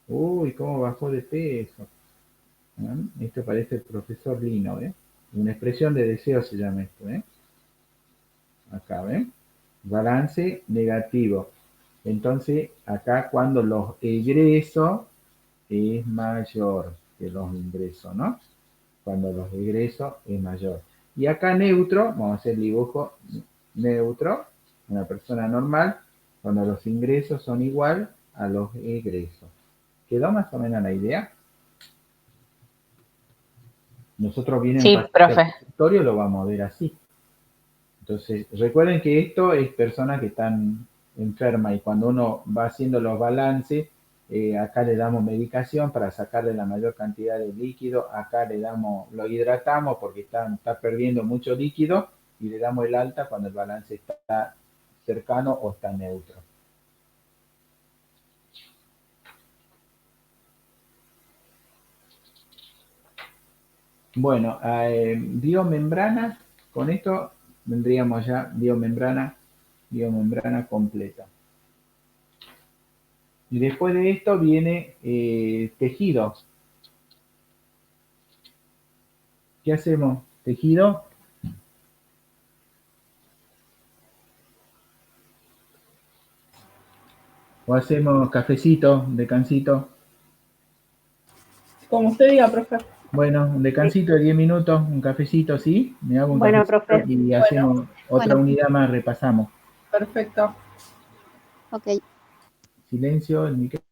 Uy, cómo bajó de peso. Esto parece el profesor Lino, ¿eh? Una expresión de deseo se llama esto, ¿eh? Acá, ¿ven? Balance negativo. Entonces, acá cuando los egresos es mayor que los ingresos, ¿no? Cuando los egresos es mayor. Y acá neutro, vamos a hacer dibujo neutro, una persona normal, cuando los ingresos son igual a los egresos. ¿Quedó más o menos la idea? Nosotros viene un Sí, paciente al profe. consultorio, lo vamos a ver así. Entonces, recuerden que esto es personas que están enfermas y cuando uno va haciendo los balances, acá le damos medicación para sacarle la mayor cantidad de líquido, acá lo hidratamos porque está perdiendo mucho líquido y le damos el alta cuando el balance está cercano o está neutro. Bueno, biomembrana, con esto vendríamos ya biomembrana completa. Y después de esto viene tejido. ¿Qué hacemos? ¿Tejido? ¿O hacemos cafecito, descansito? Como usted diga, profe. Bueno, un descansito de 10 minutos, un cafecito, ¿sí? Me hago un Bueno, cafecito profe. y Bueno, hacemos otra Bueno, unidad más, repasamos. perfecto. ok. Silencio, el micrófono.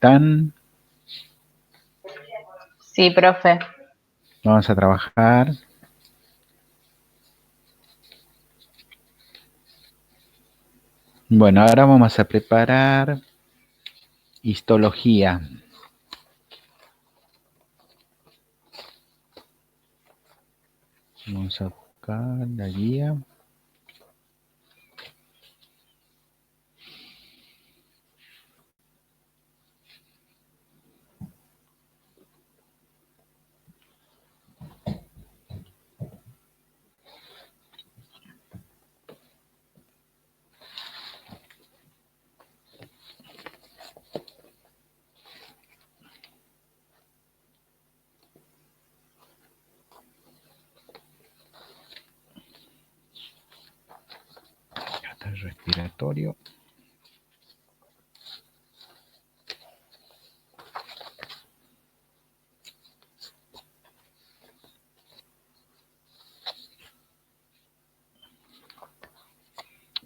¿Están? Sí, profe. Vamos a trabajar. Bueno, ahora vamos a preparar histología. Vamos a buscar la guía. Acá está el respiratorio.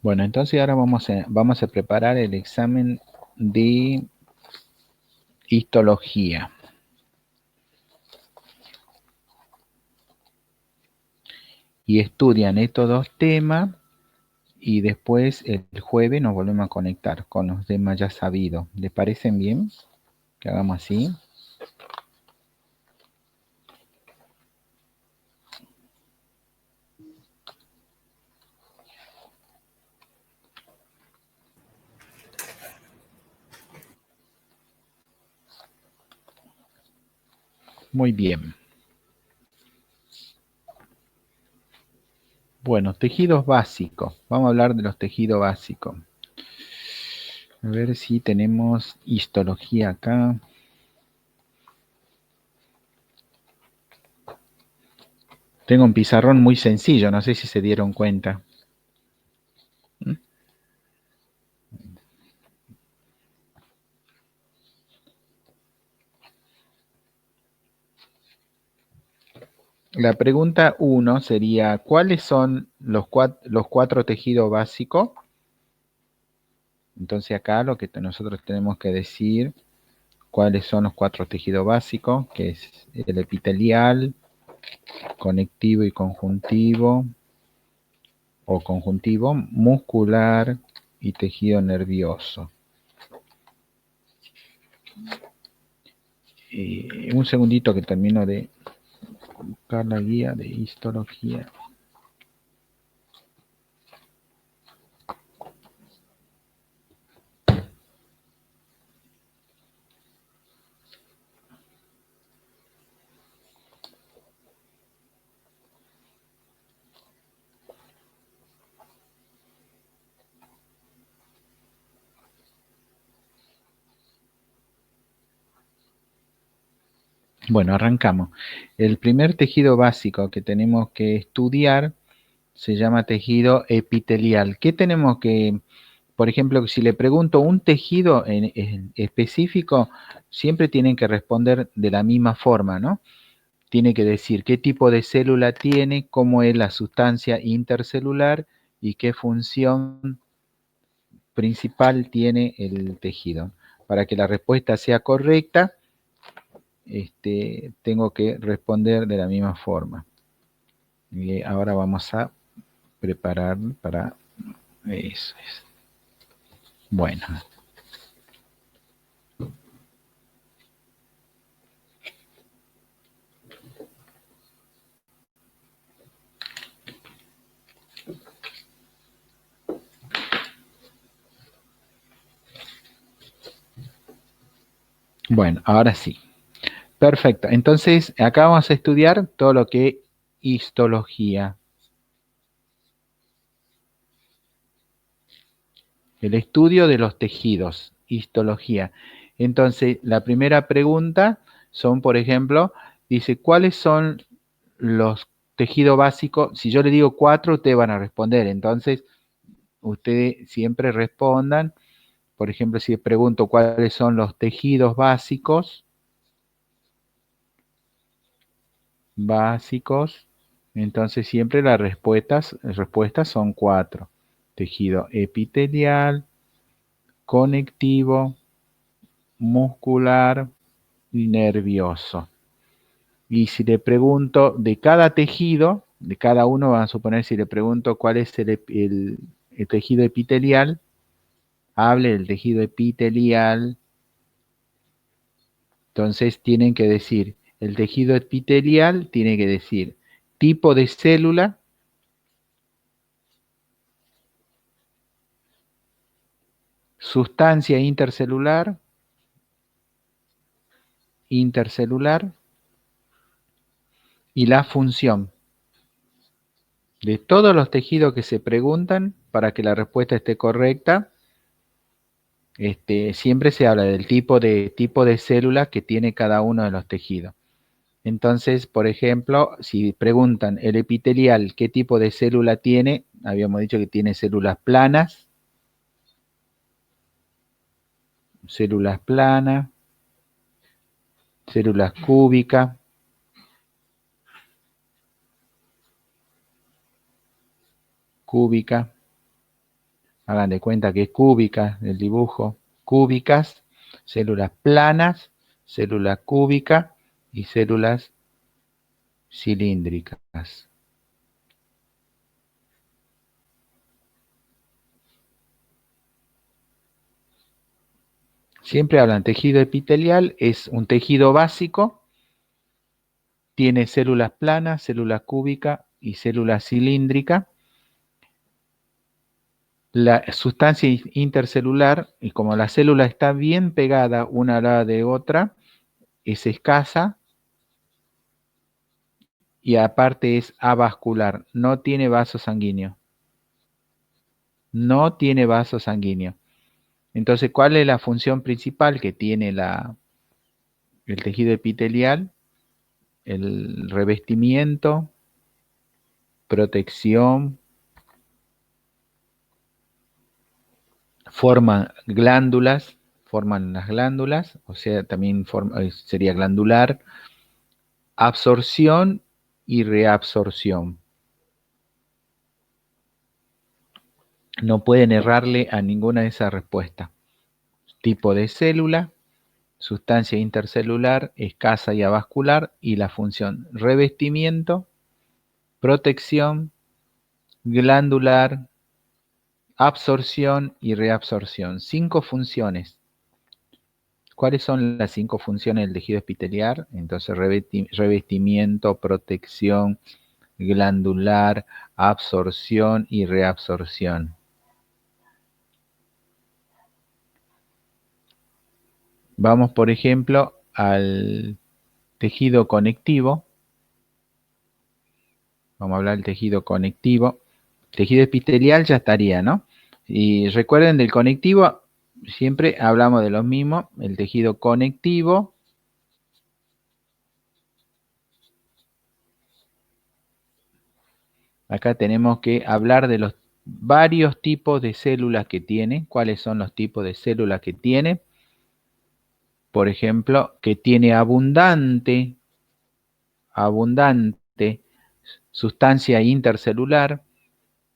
Bueno, entonces ahora vamos a preparar el examen de histología. Y estudian estos dos temas y después el jueves nos volvemos a conectar con los temas ya sabidos. ¿Les parecen bien que hagamos así? Muy bien. Bueno, tejidos básicos. Vamos a hablar de los tejidos básicos. A ver si tenemos histología acá. Tengo un pizarrón muy sencillo, no sé si se dieron cuenta. La pregunta 1 sería, ¿cuáles son los cuatro tejidos básicos? Entonces acá lo que nosotros tenemos que decir, cuáles son los cuatro tejidos básicos, que es el epitelial, conectivo y conjuntivo, o conjuntivo, muscular y tejido nervioso. Un segundito que termino de buscar la guía de histología. Bueno, arrancamos. El primer tejido básico que tenemos que estudiar se llama tejido epitelial. ¿Qué tenemos que, por ejemplo, si le pregunto un tejido en específico, siempre tienen que responder de la misma forma, ¿no? Tiene que decir qué tipo de célula tiene, cómo es la sustancia intercelular y qué función principal tiene el tejido. Para que la respuesta sea correcta, tengo que responder de la misma forma. Y ahora vamos a preparar para eso. Bueno. Bueno, ahora sí. Perfecto. Entonces, acá vamos a estudiar todo lo que es histología. El estudio de los tejidos, histología. Entonces, la primera pregunta son, por ejemplo, dice, ¿cuáles son los tejidos básicos? Si yo le digo 4, ustedes van a responder. Entonces, ustedes siempre respondan. Por ejemplo, si pregunto cuáles son los tejidos básicos, entonces siempre las respuestas son 4. Tejido epitelial, conectivo, muscular y nervioso. Y si le pregunto de cada tejido, de cada uno, vamos a suponer, si le pregunto cuál es el tejido epitelial, hable del tejido epitelial, entonces tienen que decir, el tejido epitelial tiene que decir tipo de célula, sustancia intercelular, y la función. De todos los tejidos que se preguntan, para que la respuesta esté correcta, siempre se habla del tipo de célula que tiene cada uno de los tejidos. Entonces, por ejemplo, si preguntan el epitelial, ¿qué tipo de célula tiene? Habíamos dicho que tiene células planas, células cúbicas, hagan de cuenta que es cúbica el dibujo, cúbicas, células planas, células cúbicas y células cilíndricas. Siempre hablan tejido epitelial, es un tejido básico, tiene células planas, células cúbicas y células cilíndricas. La sustancia intercelular, y como la célula está bien pegada una a la de otra, es escasa y aparte es avascular, no tiene vaso sanguíneo. No tiene vaso sanguíneo. Entonces, ¿cuál es la función principal que tiene el tejido epitelial? El revestimiento, protección, forman las glándulas, o sea, también sería glandular, absorción y reabsorción. No pueden errarle a ninguna de esas respuestas. Tipo de célula, sustancia intercelular, escasa y avascular, y la función revestimiento, protección, glandular, absorción y reabsorción. 5 funciones. ¿Cuáles son las 5 funciones del tejido epitelial? Entonces, revestimiento, protección, glandular, absorción y reabsorción. Vamos, por ejemplo, al tejido conectivo. Vamos a hablar del tejido conectivo. Tejido epitelial ya estaría, ¿no? Y recuerden del conectivo, siempre hablamos de lo mismo, el tejido conectivo. Acá tenemos que hablar de los varios tipos de células que tiene. ¿Cuáles son los tipos de células que tiene? Por ejemplo, que tiene abundante sustancia intercelular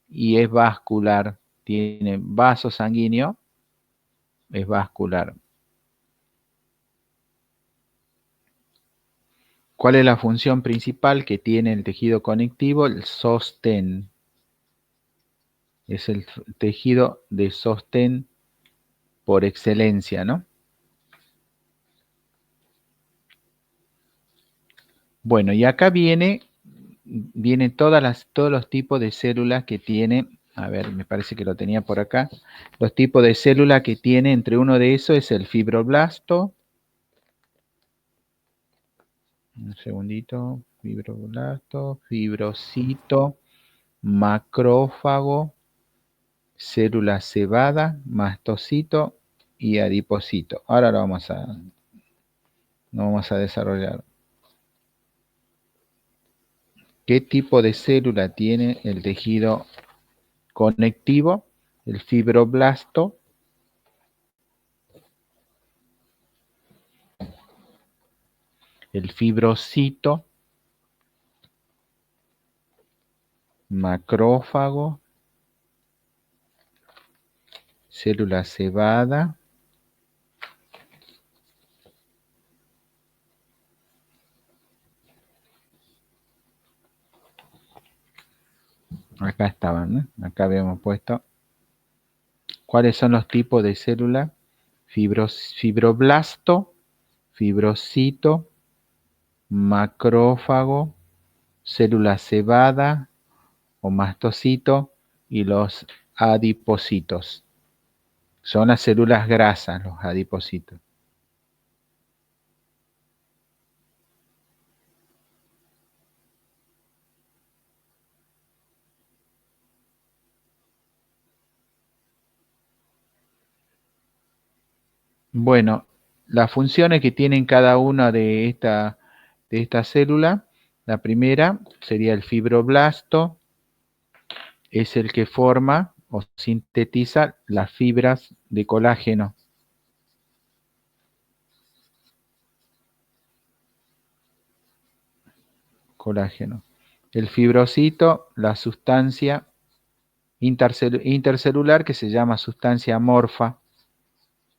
y es vascular, tiene vaso sanguíneo, es vascular. ¿Cuál es la función principal que tiene el tejido conectivo? El sostén. Es el tejido de sostén por excelencia, ¿no? Bueno, y acá vienen todos los tipos de células que tiene. A ver, me parece que lo tenía por acá. Los tipos de células que tiene, entre uno de esos es el fibroblasto. Un segundito. Fibroblasto, fibrocito, macrófago, célula cebada, mastocito y adipocito. Ahora lo vamos a desarrollar. ¿Qué tipo de célula tiene el tejido conectivo? El fibroblasto, el fibrocito, macrófago, célula cebada, Acá estaban, ¿no? Acá habíamos puesto. ¿Cuáles son los tipos de célula? Fibroblasto, fibrocito, macrófago, célula cebada o mastocito y los adipocitos. Son las células grasas, los adipocitos. Bueno, las funciones que tienen cada una de esta célula, la primera sería el fibroblasto, es el que forma o sintetiza las fibras de colágeno. El fibrocito, la sustancia intercelular que se llama sustancia amorfa,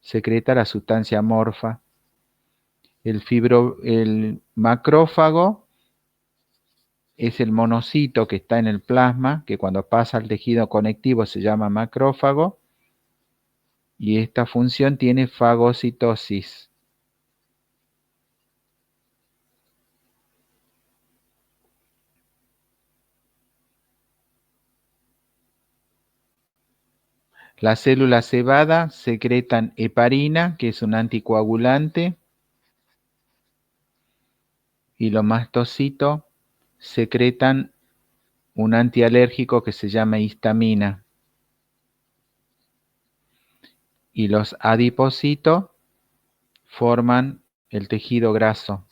secreta la sustancia amorfa. El macrófago es el monocito que está en el plasma, que cuando pasa al tejido conectivo se llama macrófago, y esta función tiene fagocitosis. Las células cebada secretan heparina, que es un anticoagulante, y los mastocitos secretan un antialérgico que se llama histamina. Y los adipocitos forman el tejido graso.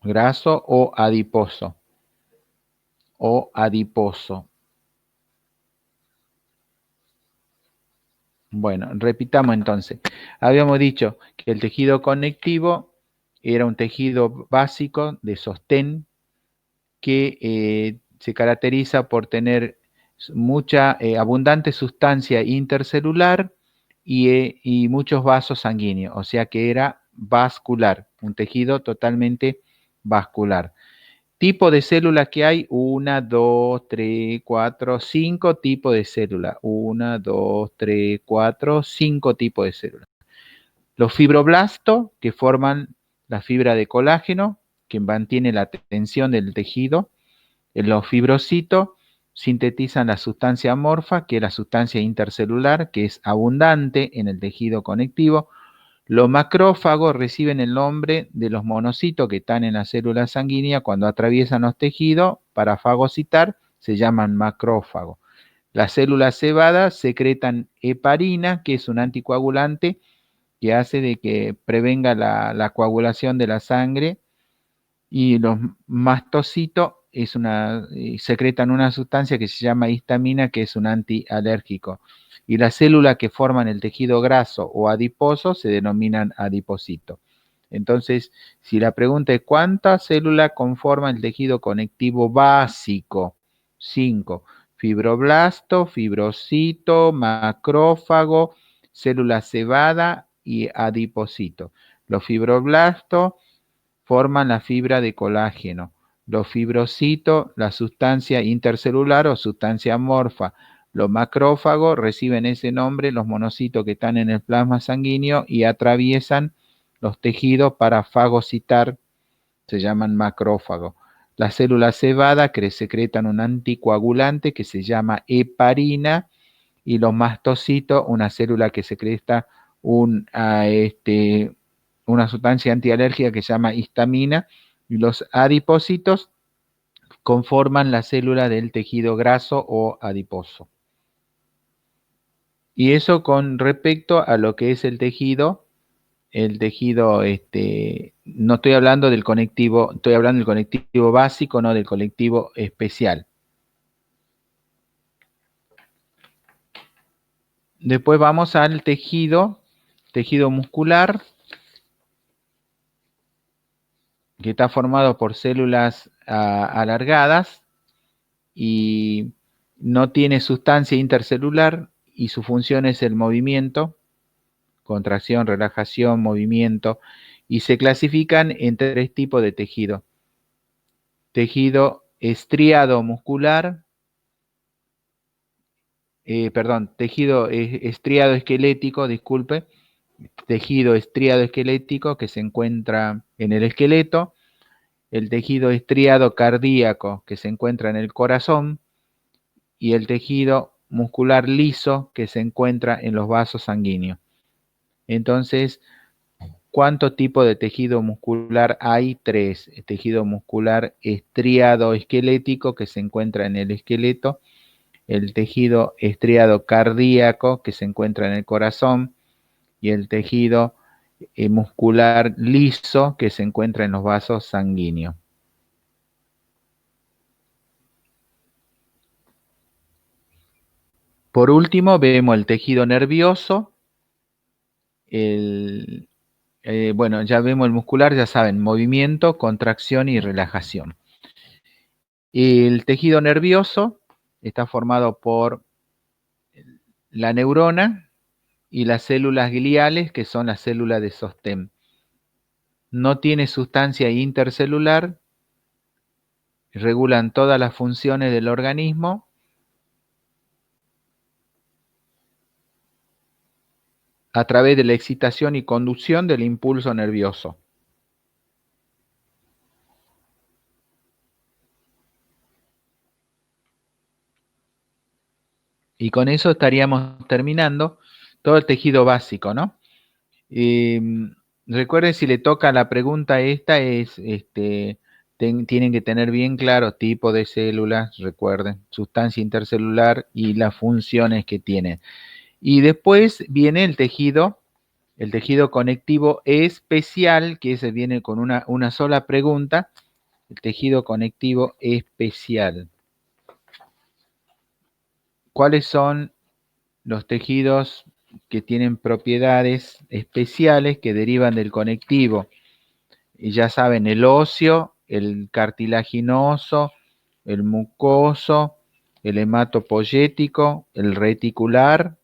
Graso o adiposo. Bueno, repitamos entonces. Habíamos dicho que el tejido conectivo era un tejido básico de sostén que se caracteriza por tener mucha abundante sustancia intercelular y muchos vasos sanguíneos, o sea que era vascular, un tejido totalmente vascular. Tipo de célula que hay, 1, 2, 3, 4, 5 tipos de célula. 1, 2, 3, 4, 5 tipos de células. Los fibroblastos, que forman la fibra de colágeno, que mantiene la tensión del tejido. Los fibrocitos sintetizan la sustancia amorfa, que es la sustancia intercelular, que es abundante en el tejido conectivo. Los macrófagos reciben el nombre de los monocitos que están en la célula sanguínea cuando atraviesan los tejidos para fagocitar, se llaman macrófagos. Las células cebadas secretan heparina, que es un anticoagulante que hace de que prevenga la coagulación de la sangre, y los mastocitos secretan una sustancia que se llama histamina, que es un antialérgico. Y las células que forman el tejido graso o adiposo se denominan adipocitos. Entonces, si la pregunta es ¿cuántas células conforman el tejido conectivo básico? 5. Fibroblasto, fibrocito, macrófago, célula cebada y adipocito. Los fibroblastos forman la fibra de colágeno. Los fibrocitos, la sustancia intercelular o sustancia amorfa. Los macrófagos reciben ese nombre, los monocitos que están en el plasma sanguíneo y atraviesan los tejidos para fagocitar, se llaman macrófagos. Las células cebadas que secretan un anticoagulante que se llama heparina, y los mastocitos, una célula que secreta una sustancia antialérgica que se llama histamina, y los adipocitos conforman la célula del tejido graso o adiposo. Y eso con respecto a lo que es el tejido, no estoy hablando del conectivo, estoy hablando del conectivo básico, no del conectivo especial. Después vamos al tejido muscular, que está formado por células alargadas y no tiene sustancia intercelular, y su función es el movimiento, contracción, relajación, movimiento, y se clasifican en 3 tipos de tejido. tejido estriado muscular, tejido estriado esquelético, disculpe, tejido estriado esquelético que se encuentra en el esqueleto, el tejido estriado cardíaco que se encuentra en el corazón y el tejido muscular liso que se encuentra en los vasos sanguíneos. Entonces, ¿cuánto tipo de tejido muscular hay? 3. El tejido muscular estriado esquelético que se encuentra en el esqueleto, el tejido estriado cardíaco que se encuentra en el corazón y el tejido muscular liso que se encuentra en los vasos sanguíneos. Por último, vemos el tejido nervioso, bueno, ya vemos el muscular, ya saben, movimiento, contracción y relajación. El tejido nervioso está formado por la neurona y las células gliales, que son las células de sostén. No tiene sustancia intercelular, regulan todas las funciones del organismo a través de la excitación y conducción del impulso nervioso. Y con eso estaríamos terminando todo el tejido básico, ¿no? Recuerden, si le toca la pregunta esta, tienen que tener bien claro tipo de células, recuerden, sustancia intercelular y las funciones que tiene. Y después viene el tejido conectivo especial, que ese viene con una sola pregunta, el tejido conectivo especial. ¿Cuáles son los tejidos que tienen propiedades especiales que derivan del conectivo? Y ya saben, el óseo, el cartilaginoso, el mucoso, el hematopoyético, el reticular,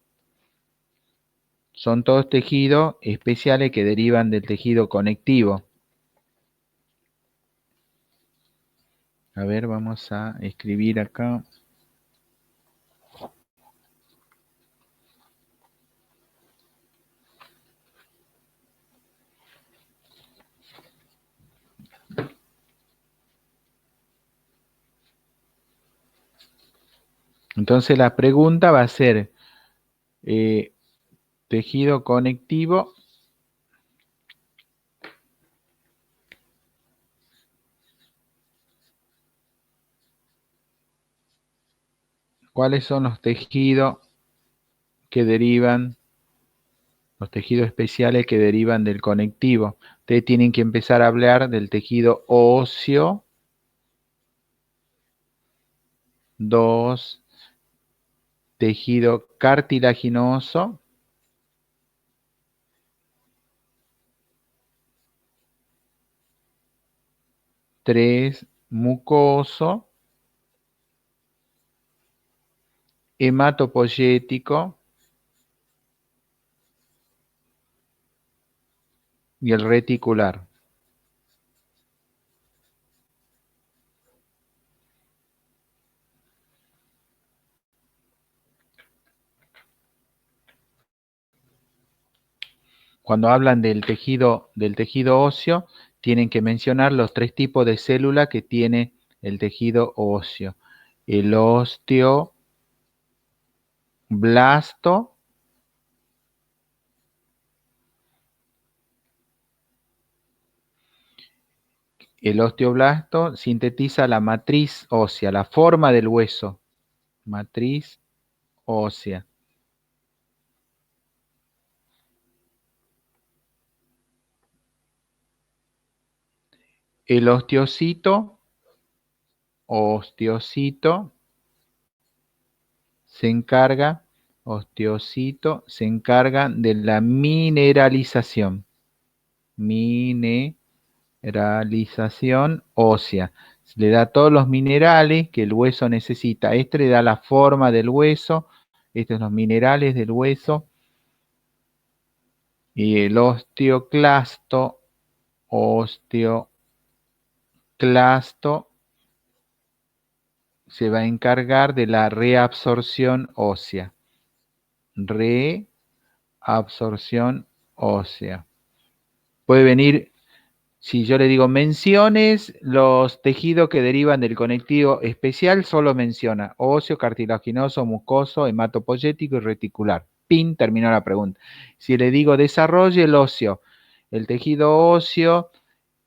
son todos tejidos especiales que derivan del tejido conectivo. A ver, vamos a escribir acá. Entonces la pregunta va a ser tejido conectivo ¿cuáles son los tejidos que derivan, los tejidos especiales que derivan del conectivo? Ustedes tienen que empezar a hablar del tejido óseo. 2, tejido cartilaginoso. 3, mucoso. Hematopoyético. Y el reticular. Cuando hablan del tejido óseo, tienen que mencionar los 3 tipos de célula que tiene el tejido óseo. El osteoblasto, el osteoblasto sintetiza la matriz ósea, la forma del hueso, matriz ósea. El osteocito se encarga de la mineralización ósea. Se le da todos los minerales que el hueso necesita. Este le da la forma del hueso, estos son los minerales del hueso. Y el osteoclasto se va a encargar de la reabsorción ósea. Reabsorción ósea. Puede venir, si yo le digo menciones, los tejidos que derivan del conectivo especial, solo menciona óseo, cartilaginoso, mucoso, hematopoyético y reticular. Pin, terminó la pregunta. Si le digo desarrolle el óseo, el tejido óseo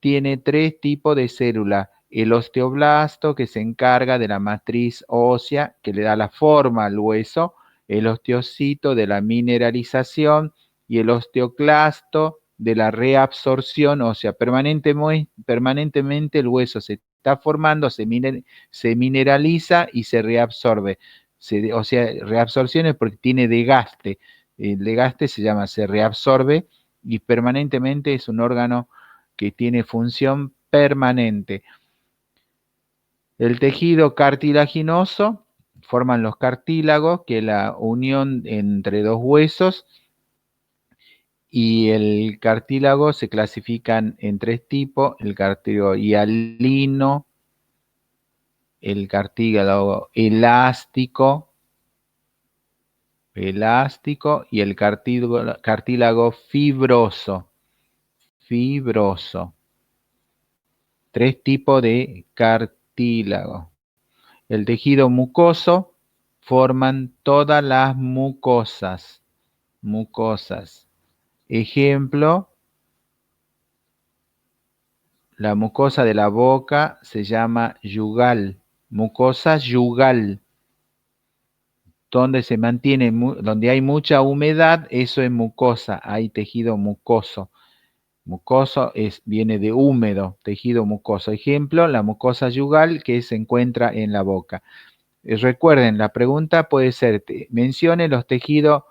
tiene 3 tipos de células. El osteoblasto, que se encarga de la matriz ósea, que le da la forma al hueso, el osteocito de la mineralización y el osteoclasto de la reabsorción ósea. Permanentemente el hueso se está formando, se mineraliza y se reabsorbe. O sea, reabsorción es porque tiene desgaste. El desgaste se reabsorbe y permanentemente es un órgano que tiene función permanente. El tejido cartilaginoso forman los cartílagos, que es la unión entre dos huesos, y el cartílago se clasifican en 3 tipos: el cartílago hialino, el cartílago elástico y el cartílago fibroso. 3 tipos de cartílago. El tejido mucoso forman todas las mucosas. Ejemplo, la mucosa de la boca se llama yugal, mucosa yugal. Donde se mantiene, donde hay mucha humedad, eso es mucosa, hay tejido mucoso. Mucoso viene de húmedo, tejido mucoso. Ejemplo, la mucosa yugal que se encuentra en la boca. Recuerden, la pregunta puede ser, mencione los tejidos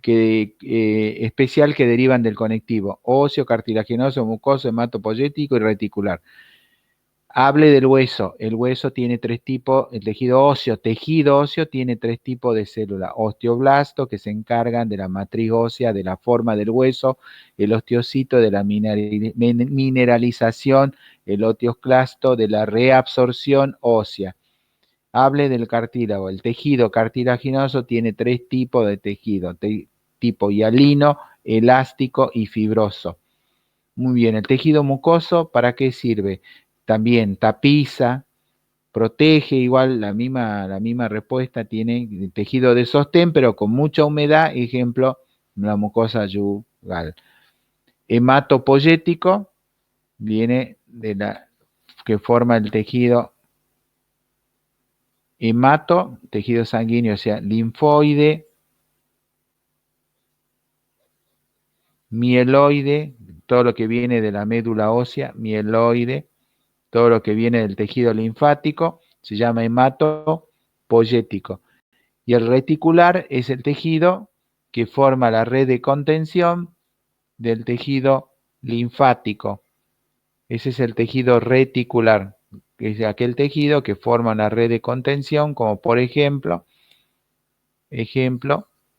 especial que derivan del conectivo: óseo, cartilaginoso, mucoso, hematopoyético y reticular. Hable del hueso. El hueso tiene 3 tipos, el tejido óseo tiene 3 tipos de células: osteoblasto, que se encargan de la matriz ósea, de la forma del hueso; el osteocito de la mineralización; el osteoclasto de la reabsorción ósea. Hable del cartílago. El tejido cartilaginoso tiene 3 tipos de tejido: tipo hialino, elástico y fibroso. Muy bien, el tejido mucoso, ¿para qué sirve? También tapiza, protege, igual la misma respuesta, tiene tejido de sostén, pero con mucha humedad, ejemplo, la mucosa yugal. Hematopoyético viene de la que forma el tejido hemato, tejido sanguíneo, o sea, linfoide, mieloide, todo lo que viene de la médula ósea, mieloide, todo lo que viene del tejido linfático, se llama hematopoyético. Y el reticular es el tejido que forma la red de contención del tejido linfático. Ese es el tejido reticular, que es aquel tejido que forma la red de contención, como por ejemplo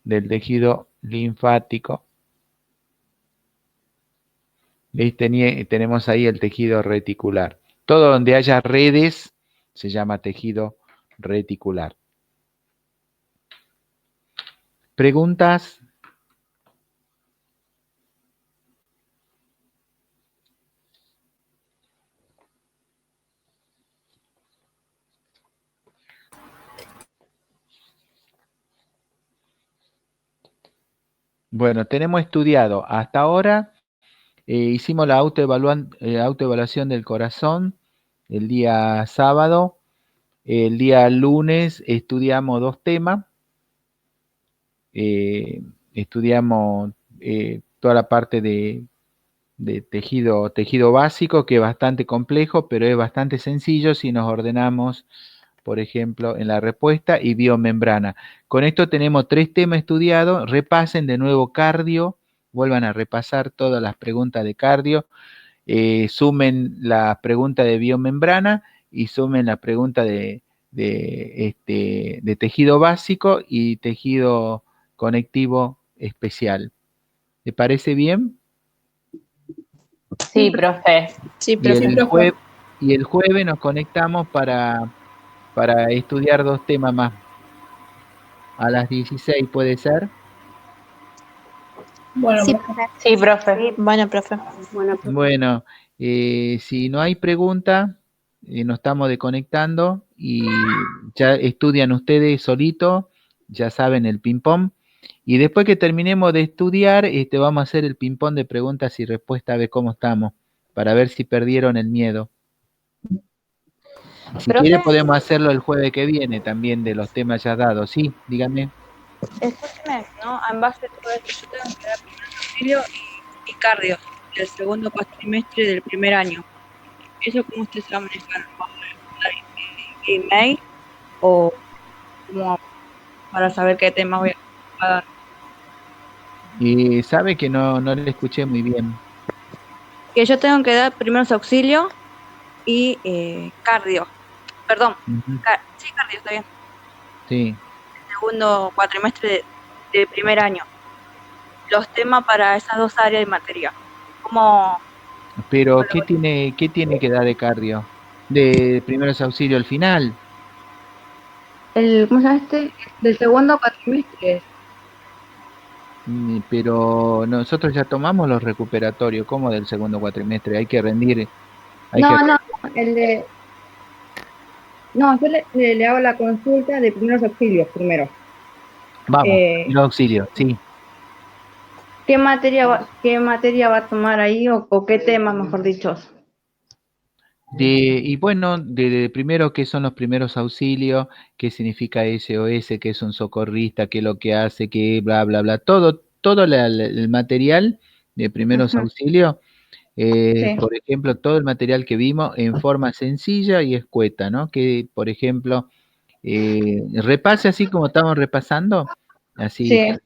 del tejido linfático. ¿Veis? Tenemos ahí el tejido reticular. Todo donde haya redes se llama tejido reticular. ¿Preguntas? Bueno, tenemos estudiado hasta ahora, hicimos la autoevaluación del corazón el día sábado. El día lunes estudiamos 2 temas. Estudiamos toda la parte de tejido básico, que es bastante complejo, pero es bastante sencillo si nos ordenamos, por ejemplo, en la respuesta, y biomembrana. Con esto tenemos 3 temas estudiados. Repasen de nuevo cardio, vuelvan a repasar todas las preguntas de cardio, sumen la pregunta de biomembrana y sumen la pregunta de tejido básico y tejido conectivo especial. ¿Le parece bien? Sí, profe. Sí, Y profe. el jueves nos conectamos para para estudiar 2 temas más. A las 16 puede ser. Bueno, Sí, profe. profe. Sí, profe. Sí, Bueno, profe. bueno, profe. Bueno, si no hay pregunta, nos estamos desconectando y ya estudian ustedes solito, ya saben el ping-pong. Y después que terminemos de estudiar, vamos a hacer el ping-pong de preguntas y respuestas a ver cómo estamos, para ver si perdieron el miedo. Si quiere Profe, podemos hacerlo el jueves que viene también de los temas ya dados. Sí, dígame. escúcheme, ¿no? En base a todo esto, yo tengo que dar primer auxilio y cardio del segundo cuatrimestre del primer año. ¿Eso cómo usted se va a manejar? ¿Va a mandar email o cómo para saber qué tema voy a dar? Y sabe que no le escuché muy bien. Que yo tengo que dar primeros auxilios y cardio. Perdón, Ujú, sí, cardio, está bien. sí. Segundo cuatrimestre de primer año. Los temas para esas 2 áreas de materia. ¿Cómo Pero, lo- qué tiene que dar de cardio? De primeros auxilios al final. ¿cómo se llama este? Del segundo cuatrimestre. Pero nosotros ya tomamos los recuperatorios, como del segundo cuatrimestre. Hay que rendir, hay que... No, no, el de. No, yo le hago la consulta de primeros auxilios primero. Vamos, Eh, primeros auxilios, sí. qué materia va a tomar ahí o qué tema, mejor dicho? Y bueno, de primero, ¿qué son los primeros auxilios? ¿Qué significa SOS? ¿Qué es un socorrista? ¿Qué es lo que hace? ¿Qué bla, bla, bla? Todo el material de primeros Ujú, auxilios. sí, Por ejemplo, todo el material que vimos en forma sencilla y escueta, ¿no? Que, por ejemplo, repase así como estamos repasando, así sí, de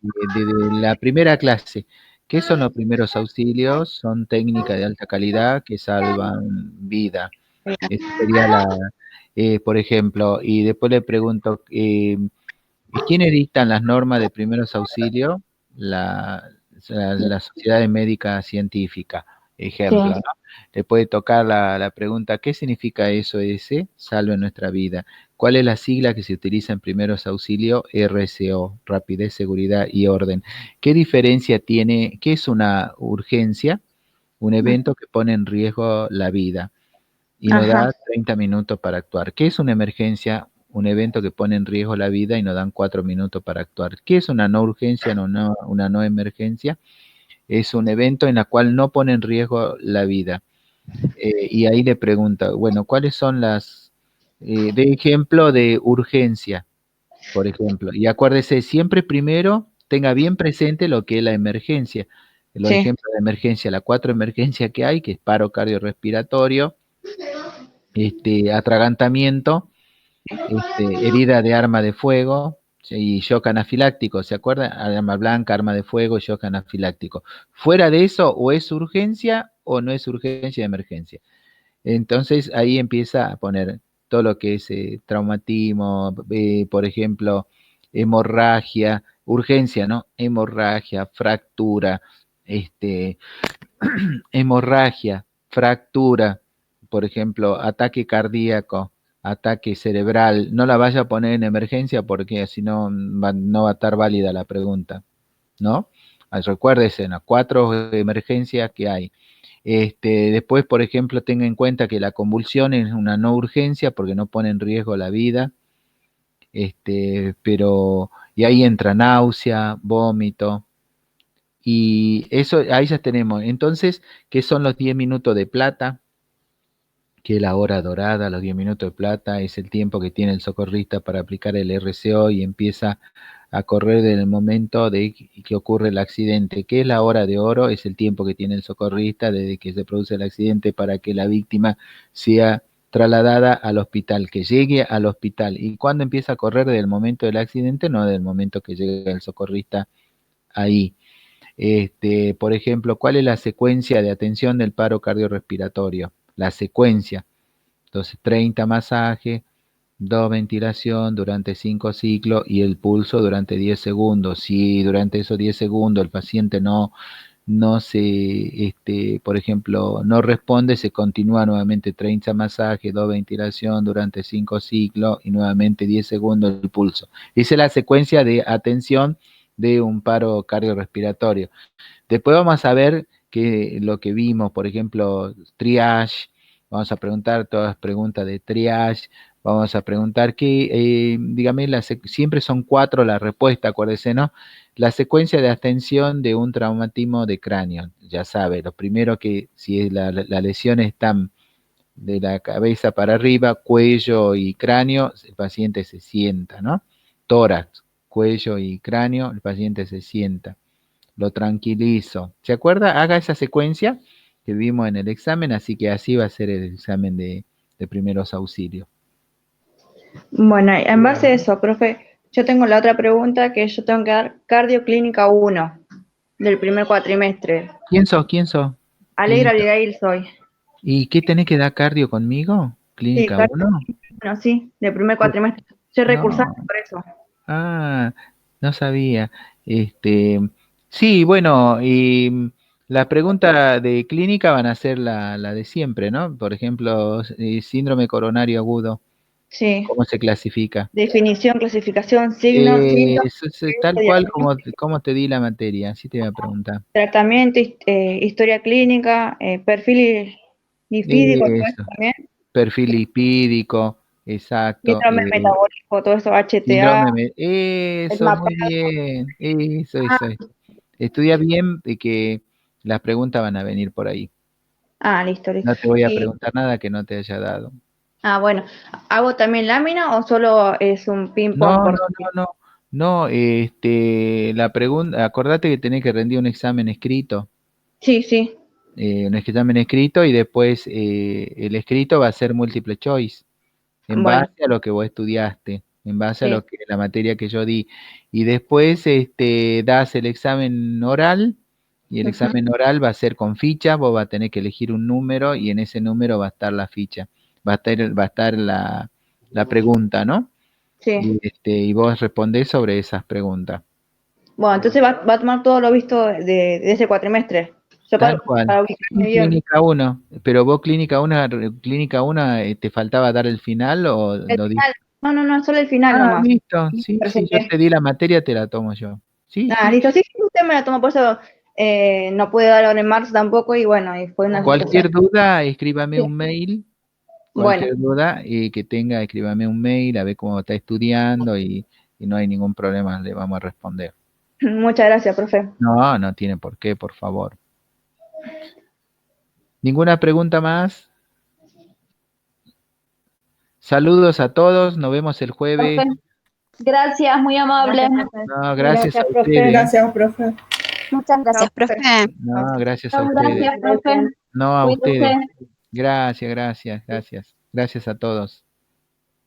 la primera clase. ¿Qué son los primeros auxilios? Son técnicas de alta calidad que salvan vida. Esa sería por ejemplo, y después le pregunto, ¿quiénes dictan las normas de primeros auxilios? La Sociedad Médica Científica, sí. ejemplo, ¿no? Le puede tocar la pregunta, ¿qué significa eso ese? Salve nuestra vida. ¿Cuál es la sigla que se utiliza en primeros auxilios? RCO, rapidez, seguridad y orden. ¿Qué diferencia tiene? ¿Qué es una urgencia? Un evento que pone en riesgo la vida y nos Ajá, da 30 minutos para actuar. ¿Qué es una emergencia? Un evento que pone en riesgo la vida y nos dan 4 minutos para actuar. ¿Qué es una no urgencia, una no emergencia? Es un evento en la cual no pone en riesgo la vida. Y ahí le pregunta, bueno, ¿cuáles son de ejemplo de urgencia, por ejemplo? Y acuérdese, siempre primero tenga bien presente lo que es la emergencia. Los sí, ejemplos de emergencia, las 4 emergencias que hay, que es paro cardiorrespiratorio, atragantamiento, herida de arma de fuego, ¿sí? Y shock anafiláctico, ¿se acuerdan? Arma blanca, arma de fuego, shock anafiláctico. Fuera de eso, o es urgencia o no es urgencia de emergencia. Entonces ahí empieza a poner todo lo que es traumatismo, por ejemplo, hemorragia, urgencia, ¿no? Hemorragia, fractura, este, hemorragia, fractura, por ejemplo, ataque cardíaco, ataque cerebral, no la vaya a poner en emergencia porque si no no va a estar válida la pregunta, ¿no? Recuérdese, las 4 emergencias que hay. Después, por ejemplo, tenga en cuenta que la convulsión es una no urgencia porque no pone en riesgo la vida, y ahí entra náusea, vómito, y eso, ahí ya tenemos. Entonces, ¿qué son los 10 minutos de plata? Que es la hora dorada, los 10 minutos de plata, es el tiempo que tiene el socorrista para aplicar el RCO y empieza a correr desde el momento de que ocurre el accidente. ¿Qué es la hora de oro? Es el tiempo que tiene el socorrista desde que se produce el accidente para que la víctima sea trasladada al hospital, que llegue al hospital. ¿Y cuándo empieza a correr? Desde el momento del accidente, no desde el momento que llega el socorrista ahí. Por ejemplo, ¿cuál es la secuencia de atención del paro cardiorrespiratorio? La secuencia. Entonces, 30 masajes, 2 ventilación durante 5 ciclos y el pulso durante 10 segundos. Si durante esos 10 segundos el paciente no se, por ejemplo, no responde, se continúa nuevamente 30 masajes, 2 ventilación durante 5 ciclos y nuevamente 10 segundos el pulso. Esa es la secuencia de atención de un paro cardiorrespiratorio. Después vamos a ver que lo que vimos, por ejemplo, triage, vamos a preguntar todas preguntas de triage, vamos a preguntar que, dígame, siempre son 4 la respuesta, acuérdese, ¿no? La secuencia de atención de un traumatismo de cráneo, ya sabe, lo primero que si la lesión está de la cabeza para arriba, cuello y cráneo, el paciente se sienta, ¿no? Tórax, cuello y cráneo, el paciente se sienta. Lo tranquilizo. ¿Se acuerda? Haga esa secuencia que vimos en el examen, así que así va a ser el examen de primeros auxilios. Bueno, en base a eso, profe, yo tengo la otra pregunta que yo tengo que dar cardioclínica 1 del primer cuatrimestre. ¿Quién sos? ¿Quién sos? Alegra Clínica. Abigail soy. ¿Y qué tenés que dar cardio conmigo? Sí, ¿Clínica 1? bueno, sí, del primer cuatrimestre. Soy No. recursante por eso. Ah, no sabía. Sí, bueno, y la pregunta de clínica van a ser la de siempre, ¿no? Por ejemplo, síndrome coronario agudo, Sí. ¿cómo se clasifica? Definición, clasificación, signos, síntomas, Eso es tal cual como te di la materia, así te voy a preguntar. tratamiento, historia clínica, perfil lipídico, todo eso Eso, también, perfil lipídico, exacto. síndrome metabólico, todo eso, HTA, el Eso, mapa. muy bien, eso. Estudia bien de que las preguntas van a venir por ahí. Listo, listo. No te voy a Y, preguntar nada que no te haya dado. bueno, ¿hago también lámina o solo es un ping-pong No, por no, no, no. No, la pregunta, acordate que tenés que rendir un examen escrito. Sí, sí, Un examen escrito y después el escrito va a ser múltiple choice, en bueno, base a lo que vos estudiaste, en base a sí, lo que la materia que yo di. Y después das el examen oral, y el ujú, examen oral va a ser con ficha, vos vas a tener que elegir un número y en ese número va a estar la ficha, va a estar la pregunta, ¿no? sí. Y vos respondés sobre esas preguntas. Bueno, entonces va a tomar todo lo visto de ese cuatrimestre. Yo Tal cual. para ubicarme Y bien. clínica 1, pero vos clínica 1, ¿te faltaba dar el final o El lo final, no, solo el final Ah, nomás. listo. Sí, sí, yo Presenté. te di la materia, te la tomo yo. Sí, sí. Listo, sí, usted me la tomó, por eso no pude dar ahora en marzo tampoco, y bueno, y fue una Cualquier situación. duda, escríbame Sí. un mail. Bueno, Cualquier duda que tenga, escríbame un mail, a ver cómo está estudiando y no hay ningún problema, le vamos a responder. muchas gracias, profe. No, no tiene por qué, por favor. ¿Ninguna pregunta más? Saludos a todos, nos vemos el jueves. Profe, gracias, muy amable. Gracias, profe. No, gracias a Gracias, profe. ustedes. Gracias, profe. Muchas gracias, Chao, profe. profe. No, gracias a Chao, ustedes. gracias, profe. No, a Cuídese. ustedes. Gracias. Gracias a todos.